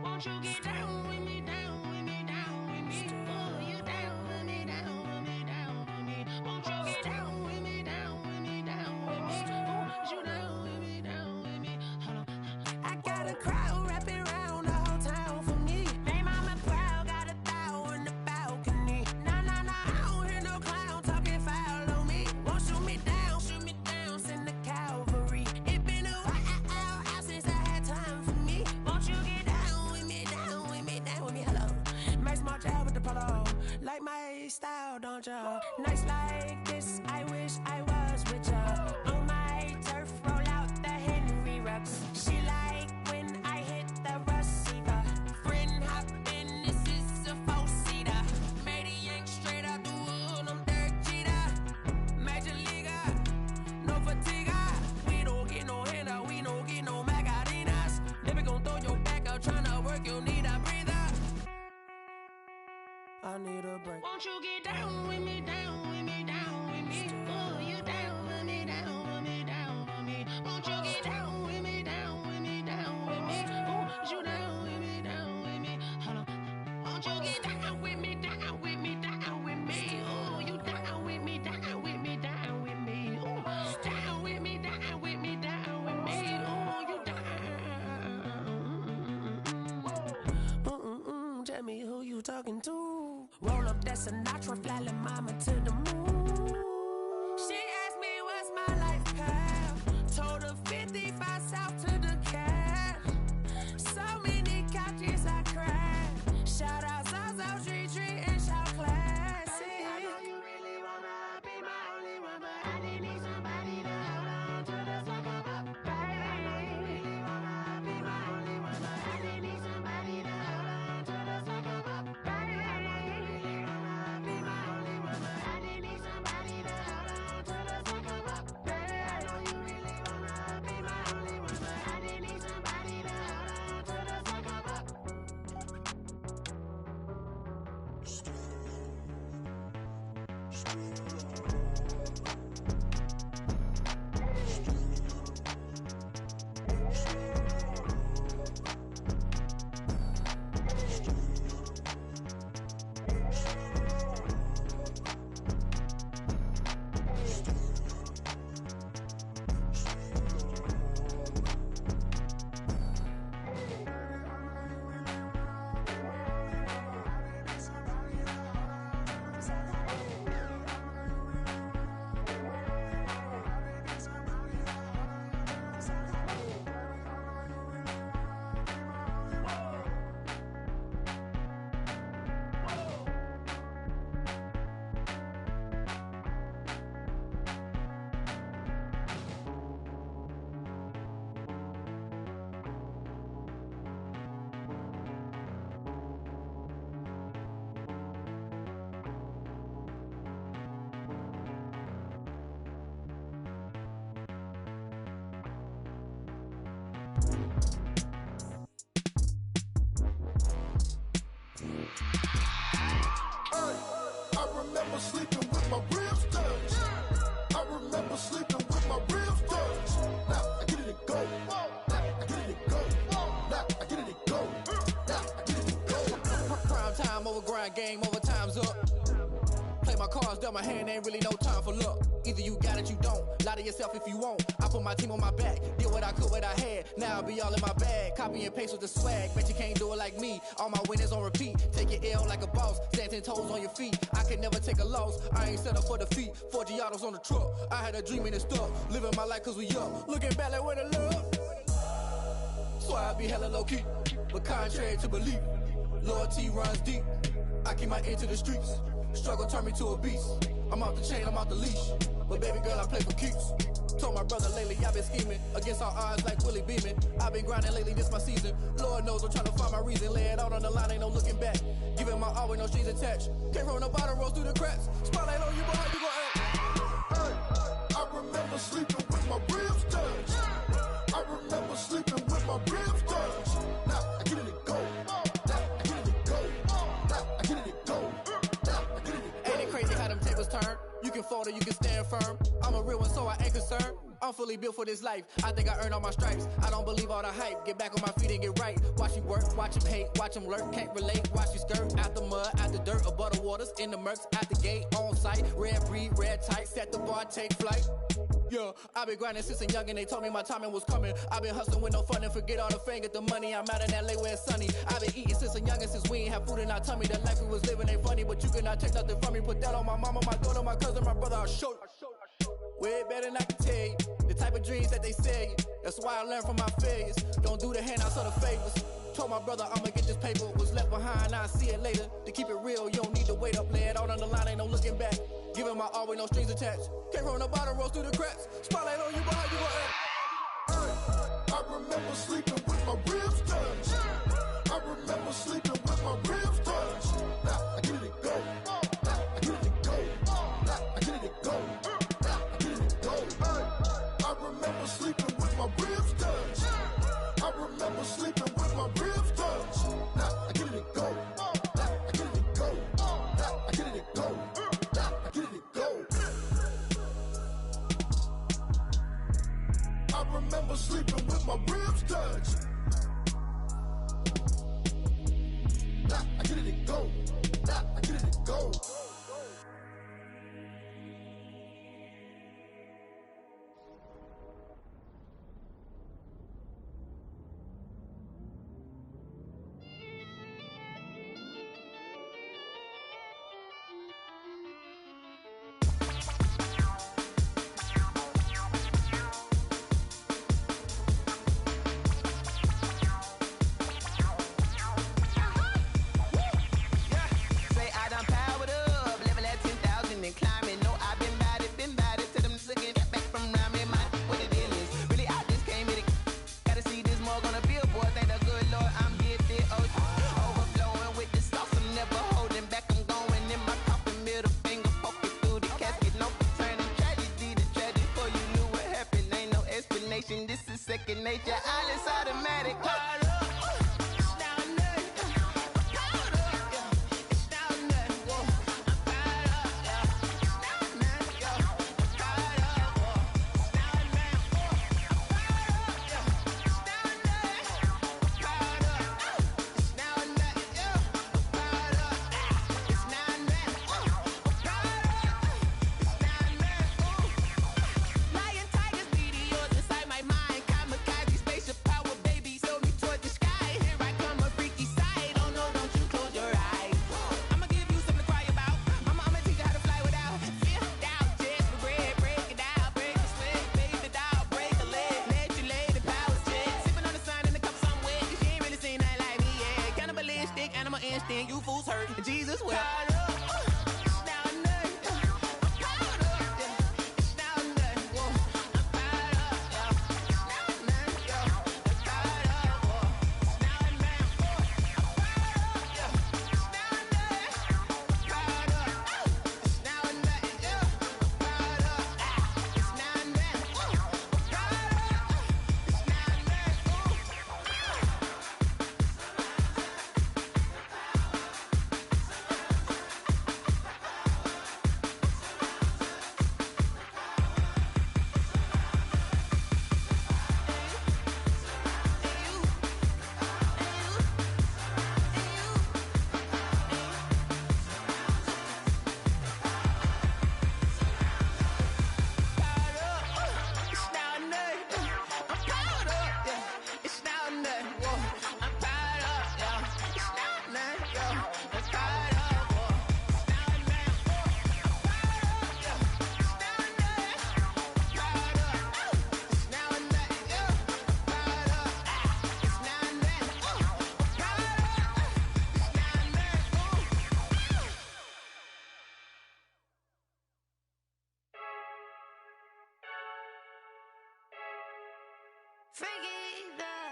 Won't you get down with me, down with me, down with me? Oh, you down with me, down with me, down with me. Won't you get down with me, down with me, down with me? Oh, you down with me, down with me? Hold on. I got a crowd wrapping around the whole town for me. They mama proud, got a thou in the balcony. Nah, nah, nah, I don't hear no clown talking foul on me. Won't shoot me down, send the cavalry. It been a while since I had time for me. Won't you get down with me, down with me, down with me? Hello. ya. Nights like this, I wish I was with ya. On my turf, roll out the Henry rocks. She like when I hit the receiver. Friend hop in, this is a four-seater. Made a yank straight out the wood, I'm Derek Jeter. Major leaguer, no fatigue. We don't get no handout, we don't get no Macarinas. Never gon' throw your back out, tryna work, you need a breather. I need a break. Won't you get down with me, down with me, down with me? Oh, you down with me, down with me, down with me. Won't you get down with me, down with me, down with me? Oh, you down with me, down with me? Hold on. Won't you get down with me, down with me, down with me? Oh, you down with me, down with me, down with me? Oh, down with me, down with me, down with me? Oh, you down. Tell me who you talking to. Roll up that Sinatra, fly la mama to the moon. She asked me what's my life path. Told her 55 south to the cab. So many couches I cried. Shout out South Street Tree and shout classic. I know you really wanna be my only one, but I didn't need somebody to hold on to the sucker up. Baby, I know you really wanna be my only one, but I didn't need somebody to hold on to the sucker up. Baby, I know you really wanna be my only one, but I didn't need somebody to hold on to the sucker up. Baby, I know you really wanna be my only one, but I didn't need somebody to hold on to the sucker up. I remember sleeping with my ribs touched. I remember sleeping with my ribs touched. Now I get it and go. Now I get it and go. Now I get it and go. Now I get it and go. Prime time over grind game, over time's up. Play my cards, dealt my hand, ain't really no time for luck. Either you got it, you don't. Lie to yourself if you won't. I put my team on my back, did what I could, what I had. Now I'll be all in my bag. Copy and paste with the swag. Bet you can't do it like me. All my winners on repeat. Take your L like a boss. Stand 10 toes on your feet. I can never take a loss. I ain't set up for defeat. 4 Giottos on the truck. I had a dream and it stuck. Living my life cause we up. Looking back like where the love. So I be hella low key. But contrary to belief, loyalty runs deep. I keep my ear to the streets. Struggle turned me to a beast. I'm off the chain, I'm off the leash. But baby girl, I play for keeps. Told my brother lately, I've been scheming. Against all odds like Willie Beeman. I've been grinding lately, this my season. Lord knows I'm trying to find my reason. Lay it out on the line, ain't no looking back. Giving my all with no strings attached. Came from the bottom, rose through the cracks. Spotlight on you, boy, how you gon' act? Hey, I remember sleeping with my ribs touched. I remember sleeping with my ribs touched. Now I get it and go. Now I get it and go. Now I get it and go. Now I get it and go. Ain't it crazy how them tables turn? You can fold or you can stand firm. I'm a real one, so I ain't concerned. I'm fully built for this life. I think I earned all my stripes. I don't believe all the hype. Get back on my feet and get right. Watch you work, watch him hate, watch him lurk. Can't relate, watch you skirt. Out the mud, out the dirt, above the waters, in the murks, out the gate, on site. Red breed, red tight, set the bar, take flight. Yeah, I been grinding since a young and they told me my timing was coming. I been hustling with no fun and forget all the fame, get the money. I'm out in LA where it's sunny. I been eating since a young and since we ain't have food in our tummy. The life we was living ain't funny, but you cannot take nothing from me. Put that on my mama, my daughter, my cousin, my brother, I'll show you. Way better than I can tell you. The type of dreams that they sell you. That's why I learned from my failures. Don't do the handouts or the favors. Told my brother I'ma get this paper, was left behind, I'll see it later. To keep it real, you don't need to wait up, lay it out on the line, ain't no looking back. Giving my all with no strings attached. Came from the bottom, rose through the cracks. Spotlight on you, but how you gon' act? I remember sleeping with my ribs touched. I remember sleeping with my ribs touched. Now I get it and go. Now I get it and go. Now I get it and go. Now I get it and go. I remember sleeping with my ribs touched. I remember sleeping with my ribs touched. Now I get it and go. Now I get it and go. Now I get it and go. Now I get it and go. I remember sleeping with my ribs touched. Now I get it and go. Now I get it and go. This is second nature, all is automatic. You fools hurt. Jesus will.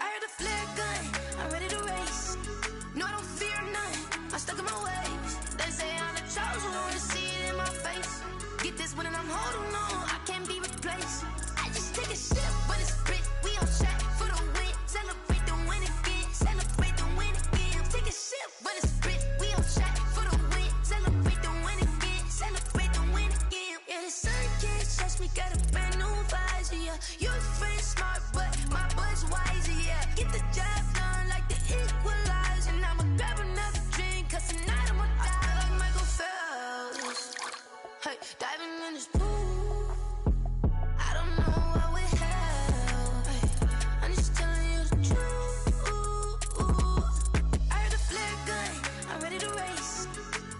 I heard the flare gun, I'm ready to race. No, I don't fear none, I'm stuck in my ways. They say I'm the chosen one, to see it in my face. Get this one and I'm holding on, I can't be replaced. I just take a sip, but it's split, we on track for the win. Celebrate the win again, celebrate the win again. Take a sip, but it's split, we on track for the win. Celebrate the win again, celebrate the win again. Yeah, the sun can't touch me, got a brand new visor, yeah. Your friend smart, but my bud's wiser, yeah. Get the job done like the equalizer. And I'ma grab another drink, cause tonight I'ma die like Michael Phelps. Hey, diving in this pool, I don't know what we have. Hey, I'm just telling you the truth. I heard the flare gun, I'm ready to race.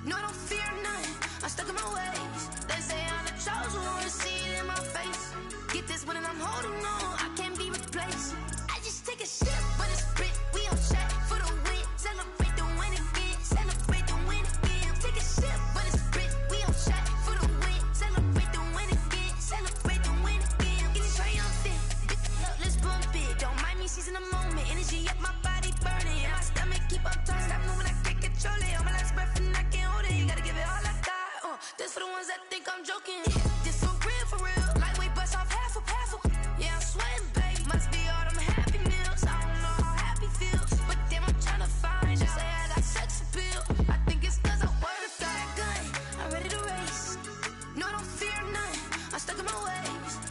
No, I don't fear none, I'm stuck in my ways. They say I'm the chosen one, to see it in my face. Get this one and I'm holding on, I can't be replaced. I just take a sip, but it's split, we on track for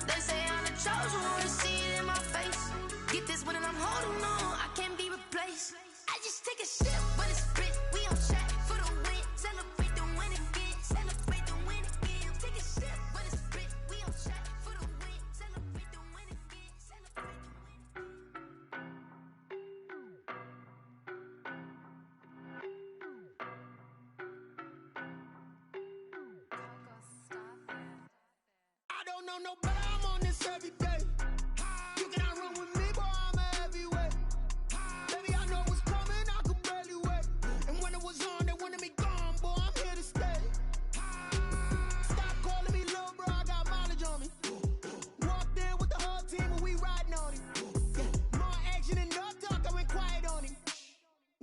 They say I'm the chosen one, see it in my face. Get this one and I'm holding on, I can't be replaced. I just take a sip, but it's split. We on track for the win. Celebrate the win again. Celebrate the win again. Take a sip, but it's split. We on track for the win. Celebrate the win again. Celebrate the win. I don't know no better, I'm on this every day. You cannot run with me, boy, I'm a heavyweight. Baby, I know what's coming, I could barely wait. And when it was on, they wanted me gone, boy, I'm here to stay. Stop calling me little bro, I got mileage on me. Walked in with the whole team and we riding on him. Yeah. More action and no talk, I went quiet on him.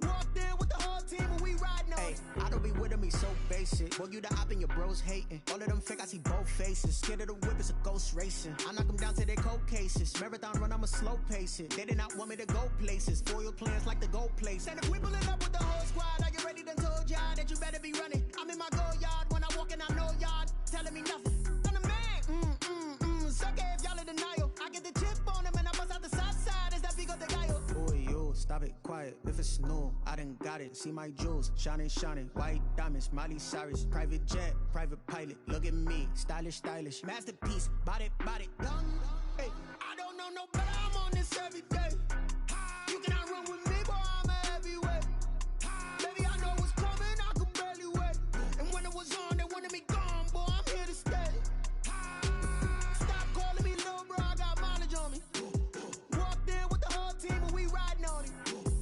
Walked in with the whole team and we riding on him. I don't be with me so basic. Boy, you the op and your bros hating. All of them fake, I see both faces. Scared of the whip, it's a ghost racing. I knock them down to their cold cases. Marathon run, I'ma slow pace it. They did not want me to go places. Foil plans like the go place. And if we pulling up with the whole squad, are you ready? Done told y'all that you better be running. I'm in my go yard. When I walk in, I know y'all telling me nothing. I'm the man. Suck it if y'all in denial. I get the chip on them and I bust out the south side. Is that Vigo de Gallo? Boy, yo, stop it, quiet. If it's new, I done got it. See my jewels, shining, shining. White diamonds, Miley Cyrus. Private jet, private pilot. Look at me, stylish, stylish. Masterpiece, body, done. Hey, I don't know no better, I'm on this every day. You cannot run with me, boy, I'm a heavyweight. Baby, I know what's coming, I could barely wait. And when it was on, they wanted me gone, boy, I'm here to stay. Stop calling me little bro, I got mileage on me. Walked in with the whole team and we riding on him.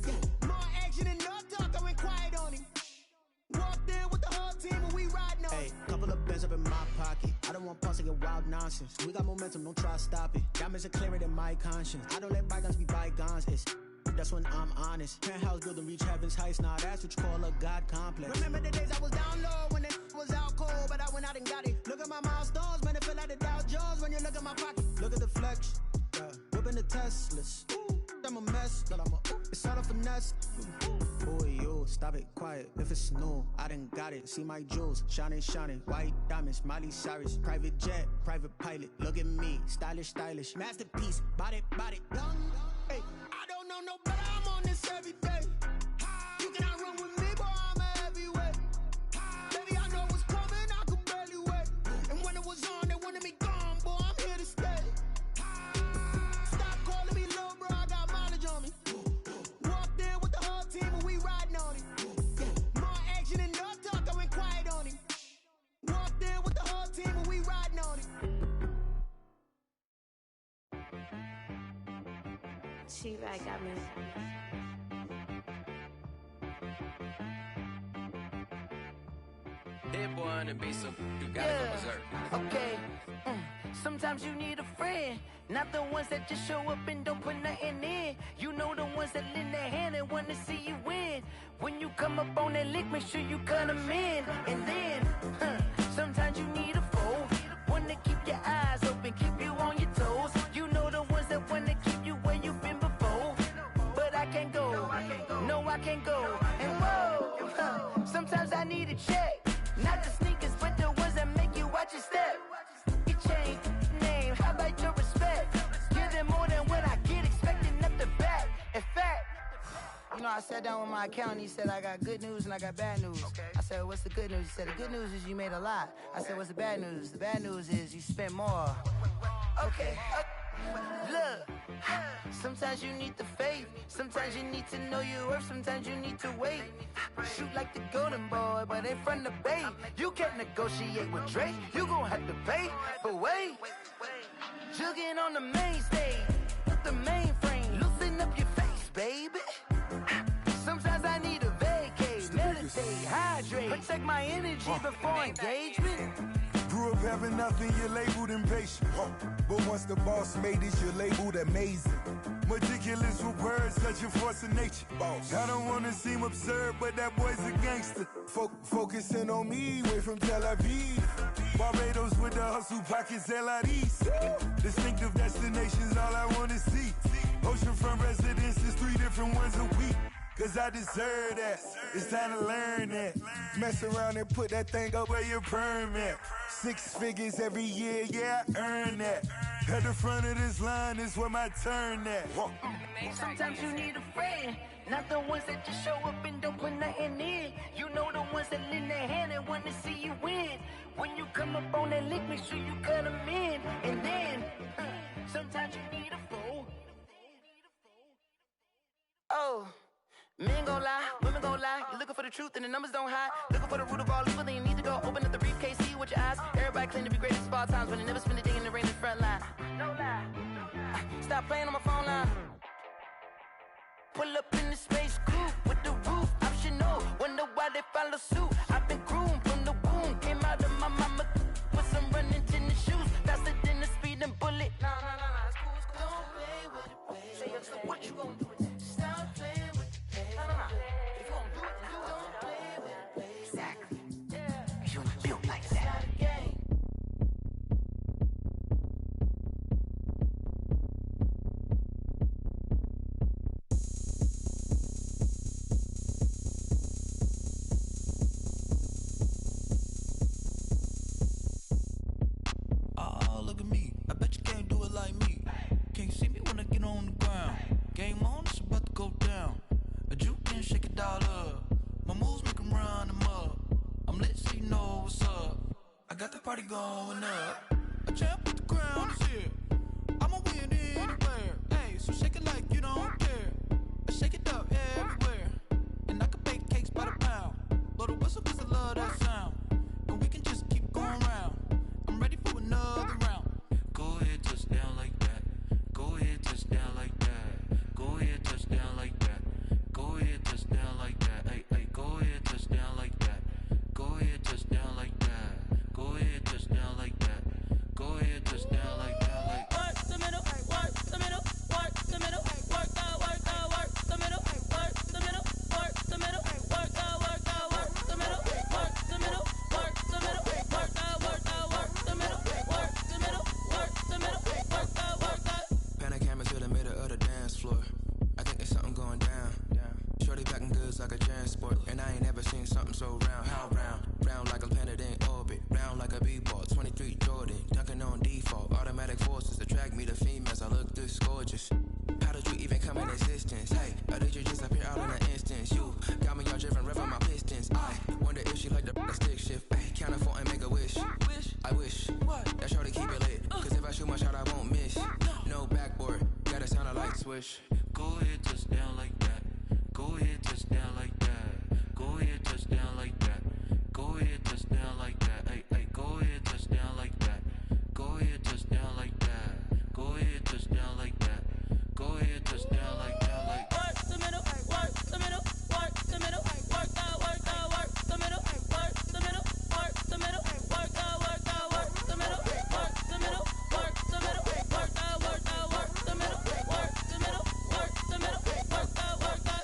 Yeah. More action and no talk, I went quiet on him. Walked in with the whole team and we riding on him. hey, couple of bands up in my pocket. I don't want pause to get wild nonsense. We got momentum, don't try to stop it. Diamonds are clearer than my conscience. I don't let bygones be bygones. That's when I'm honest. Penthouse building, reach heaven's heights. Now that's what you call a God complex. Remember the days I was down low when it was out cold, but I went out and got it. Look at my milestones, man, it feel like the Dow Jones when you look at my pocket. Look at the flex, whipping the Teslas. I'm a mess, but it's all a finesse. Boy, yo, stop it, quiet. If it's new, I done got it. See my jewels, shining, shining. White diamonds, Miley Cyrus. Private jet, private pilot. Look at me, stylish, stylish. Masterpiece, body, done. Hey, I don't know no better, I'm on this every day. You cannot run with me, boy, I'm a heavyweight. Baby, I know what's coming, I could barely wait. And when it was on, they wanted me gone, boy, I'm here to stay. Stop calling me little bro, I got mileage on me. Walked in with the whole team and we riding on him. Yeah. More action and no talk, I went quiet on him. Walked in with the whole team and we riding on him. She-Rag got me. That boy on the beat, so you gotta go berserk. Okay. Sometimes you need a friend, not the ones that just show up and don't put nothing in. You know the ones that lend their hand and want to see you win. When you come up on that lick, make sure you cut them in. And then, sometimes you need a foe, one to keep your eyes open, keep you on your toes. You know the ones that want to keep you where you've been before. But I can't go, no I can't go. And whoa, sometimes I need a check. Not the sneakers, but the ones that make you watch your step. You change name, how about your respect? Give them more than what I get, expecting nothing back. In fact, you know, I sat down with my accountant, he said I got good news and I got bad news. Okay. I said, what's the good news? He said, the good news is you made a lot. I said, what's the bad news? The bad news is you spent more. okay. Look, sometimes you need the faith, sometimes you need to know your worth, sometimes you need to wait. Shoot like the golden boy, but in front of the bay. You can't negotiate with Drake, you gon' have to pay. But wait, jugging on the main stage, the mainframe, loosen up your face, baby. Sometimes I need a vacate, meditate, hydrate, protect my energy before engagement. Grew up having nothing, you're labeled impatient. But once the boss made it, you're labeled amazing. Meticulous with words, such a force of nature. I don't wanna seem absurd, but that boy's a gangster. Focusing on me, way from Tel Aviv. Barbados with the hustle, pockets LIDs. Distinctive destinations, all I wanna see. Oceanfront residences, 3 different ones a week. Cause I deserve that, it's time to learn that. Mess around and put that thing up where your permit. 6 figures every year, yeah, I earn that. At the front of this line is where my turn at. Sometimes you need a friend, not the ones that just show up and don't put nothing in. You know the ones that lend their hand and want to see you win. When you come up on that lick, make sure you cut them in. And then, sometimes you need a fool. Oh, men gon' lie, women gon' lie. You're looking for the truth and the numbers don't hide. Looking for the root of all evil, then you need to go open up the briefcase, see with your eyes. Everybody claim to be great at small times, but they never spend a day in the rain in the front line. No lie. Stop playing on my phone line. Pull up in the space coupe with the roof optional. Wonder why they follow suit. I've been groomed from the womb. Came out of my mama with some running tennis shoes. Faster than the speeding bullet. Nah, it's cool, it's cool. Don't play with it, baby. Say so what you gonna do with it? Stop playing with it, baby. Nah. If you gonna do it, then you don't play with it, baby. Exactly. Yeah. You ain't built like that. It's not a game. Look at me, I bet you can't do it like me. Can't see me when I get on the ground. Game on, it's about to go down. A juke and shake it all up. My moves make them run them up. I'm lit so you know what's up. I got the party going up. A champ with the crown is here. I'ma win anywhere. Hey, so shake it like you don't care. I shake it up everywhere. And I can bake cakes by the pound. Blow the whistle cause I love that sound. And we can just keep going round. I'm ready for another round. Go ahead, touch down like that. Go ahead, touch down like that. Go ahead, touch down like that. Go ahead, touch down like that. Hey, go ahead, touch down like that. Go ahead, touch down like that. Go ahead, touch down like that. Go ahead, touch down like that. Work the middle, work the middle, work the middle, work the middle, work the middle, work the middle, work the middle, work the middle, work the middle, work the middle, work the middle, work the middle, work the Pan a camera to the middle of the dance floor. I think there's something going down. Shorty packing goods like a transport, and I ain't never seen something so round. How round? Round like a planet in orbit, round like a b-ball. 23 Jordan, dunking on default. Automatic forces attract me to females. I look this gorgeous. How did you even come in existence? Hey, or did you just appear out in an instance? You got me all driven, revving my pistons. I wonder if she like the stick shift. Hey, count a four and make a wish. I wish that shorty keep it lit. Cause if I shoot my shot, I won't miss. No backboard, gotta sound a light swish. Go ahead, touch down like that. Go ahead, touch down like that. Go ahead, touch down like that. Go ahead, touch down like that. Hey, go ahead, touch down like that. Go ahead, touch down like that. Go ahead, touch down like that. Go ahead, touch down like that. Work the middle, work the middle, work the middle, work the middle, work the middle, work the middle, work the middle, work the middle, work the middle, work the middle, work the middle, work the middle, work the middle, work the.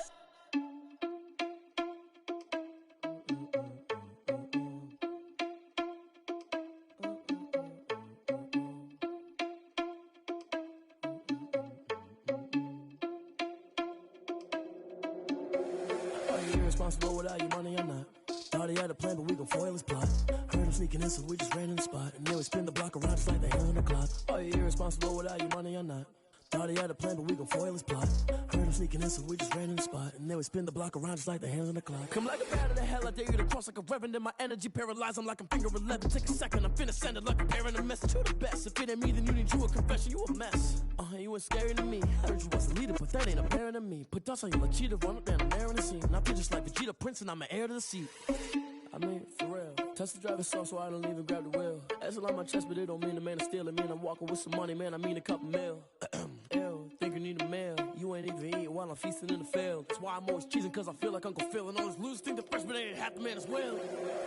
Are you irresponsible without your money or not? Thought he had a plan, but we gon' foil his plot. Heard him sneaking in, so we just ran in the spot. And then we spin the block around just like the hand on the clock. Are you irresponsible without your money or not? Thought he had a plan, but we gon' foil his plot. Heard him sneaking in, so we just ran in the spot. And then we spin the block around just like the hands on the clock. Come like a bat of the hell, I dare you to cross like a reverend. And my energy paralyzed, I'm like I'm finger 11. Take a second, I'm finna send it like a parent a message to the best. If it ain't me, then you need you a confession, you a mess. You ain't scary to me. Heard you was a leader, but that ain't apparent to me. Put dust on you like cheetah, run up down the air in the scene. Now just like Vegeta Prince, and I'm an heir to the seat. I mean, for real. Touch the driver's soft, so I don't even grab the wheel. That's on my chest, but it don't mean the man is stealing. Mean I'm walking with some money, man, I mean a couple mil. Ew, think you need a meal. You ain't even eating while I'm feasting in the field. That's why I'm always cheesing, cause I feel like Uncle Phil. And all those losers think the freshman ain't half the man as well.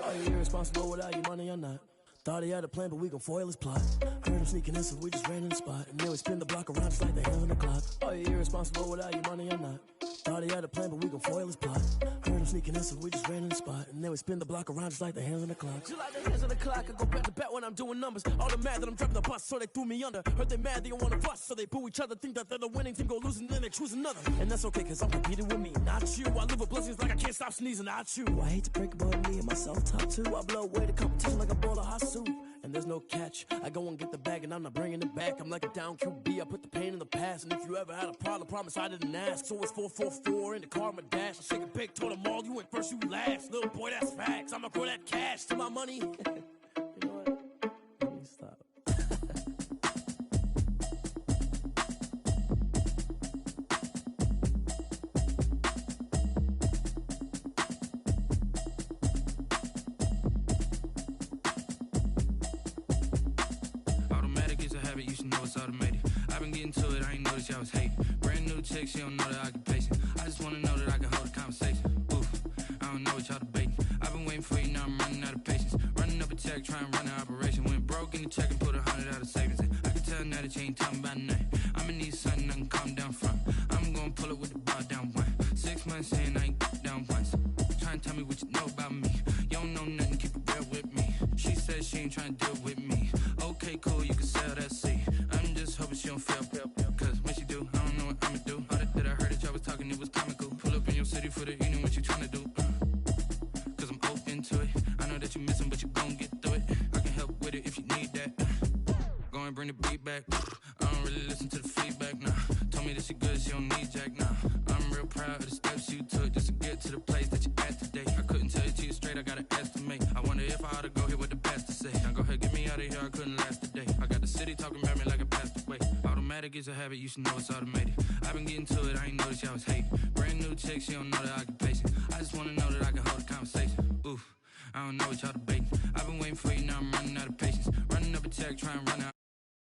Are you irresponsible without your money or not? Thought he had a plan, but we gon' foil his plot. Heard him sneaking in, so we just ran in the spot. And then we spin the block around just like the hands on the clock. Are you irresponsible without your money or not? Thought he had a plan, but we gon' foil his plot. Heard him sneaking in, so we just ran in the spot. And then we spin the block around just like the hands on the clock. Just like the hands on the clock, I go back to back when I'm doing numbers. All the mad that I'm driving the bus, so they threw me under. Heard they mad, they don't wanna bust, so they boo each other. Think that they're the winning team, go losing, then they choose another. And that's okay, cause I'm competing with me, not you. I live with blessings like I can't stop sneezing, not you. I hate to break it, but me and myself top two. I blow away the competition like a bowl of hot soup. and there's no catch. I go and get the bag and I'm not bringing it back. I'm like a down QB, I put the pain in the past. And if you ever had a problem, promise I didn't ask. So it's 444 in the car, my dash. I shake a big, told them all, you went first, you last. Little boy, that's facts. I'ma grow that cash to my money. You know what? Let me stop. You should know it's automated. I've been getting to it, I ain't noticed y'all was hating. Brand new chick, she don't know the occupation. I just wanna know that I can hold a conversation. Oof, I don't know what y'all debating. I've been waiting for you, now I'm running out of patience. Running up a check, trying to run an operation. Went broke in the check and put 100 out of savings in. I can tell now that you ain't talking about nothing. I'ma need something I can calm down from. I'm gonna pull it with the bar down one. 6 months saying I ain't down once. Trying to tell me what you know about me. You don't know nothing, keep it real with me. She said she ain't trying to deal with me. Okay, cool, you can sell that seat. I'm just hoping she don't fail. Cause when she do, I don't know what I'ma do. All that I heard that y'all was talking, it was comical. Pull up in your city for the evening, what you trying to do? Cause I'm open to it. I know that you missing, but you gon' get through it. I can help with it if you need that. Go and bring the beat back. I don't really listen to the feedback, nah. Told me that she good, she don't need jack, nah. I'm real proud of the steps you took just to get to the place that you at today. I couldn't tell you to you straight, I gotta estimate. I wonder if I ought to go here with the pastor say. Now go ahead, get me out of here, I couldn't last a day. I got the city talking about me like I passed away. Automatic is a habit, you should know it's automated. I've been getting to it, I ain't noticed y'all was hating. Brand new chick, she don't know the occupation. I just wanna know that I can hold a conversation. Oof, I don't know what y'all debating. I've been waiting for you, now I'm running out of patience. Running up a check, trying to run out.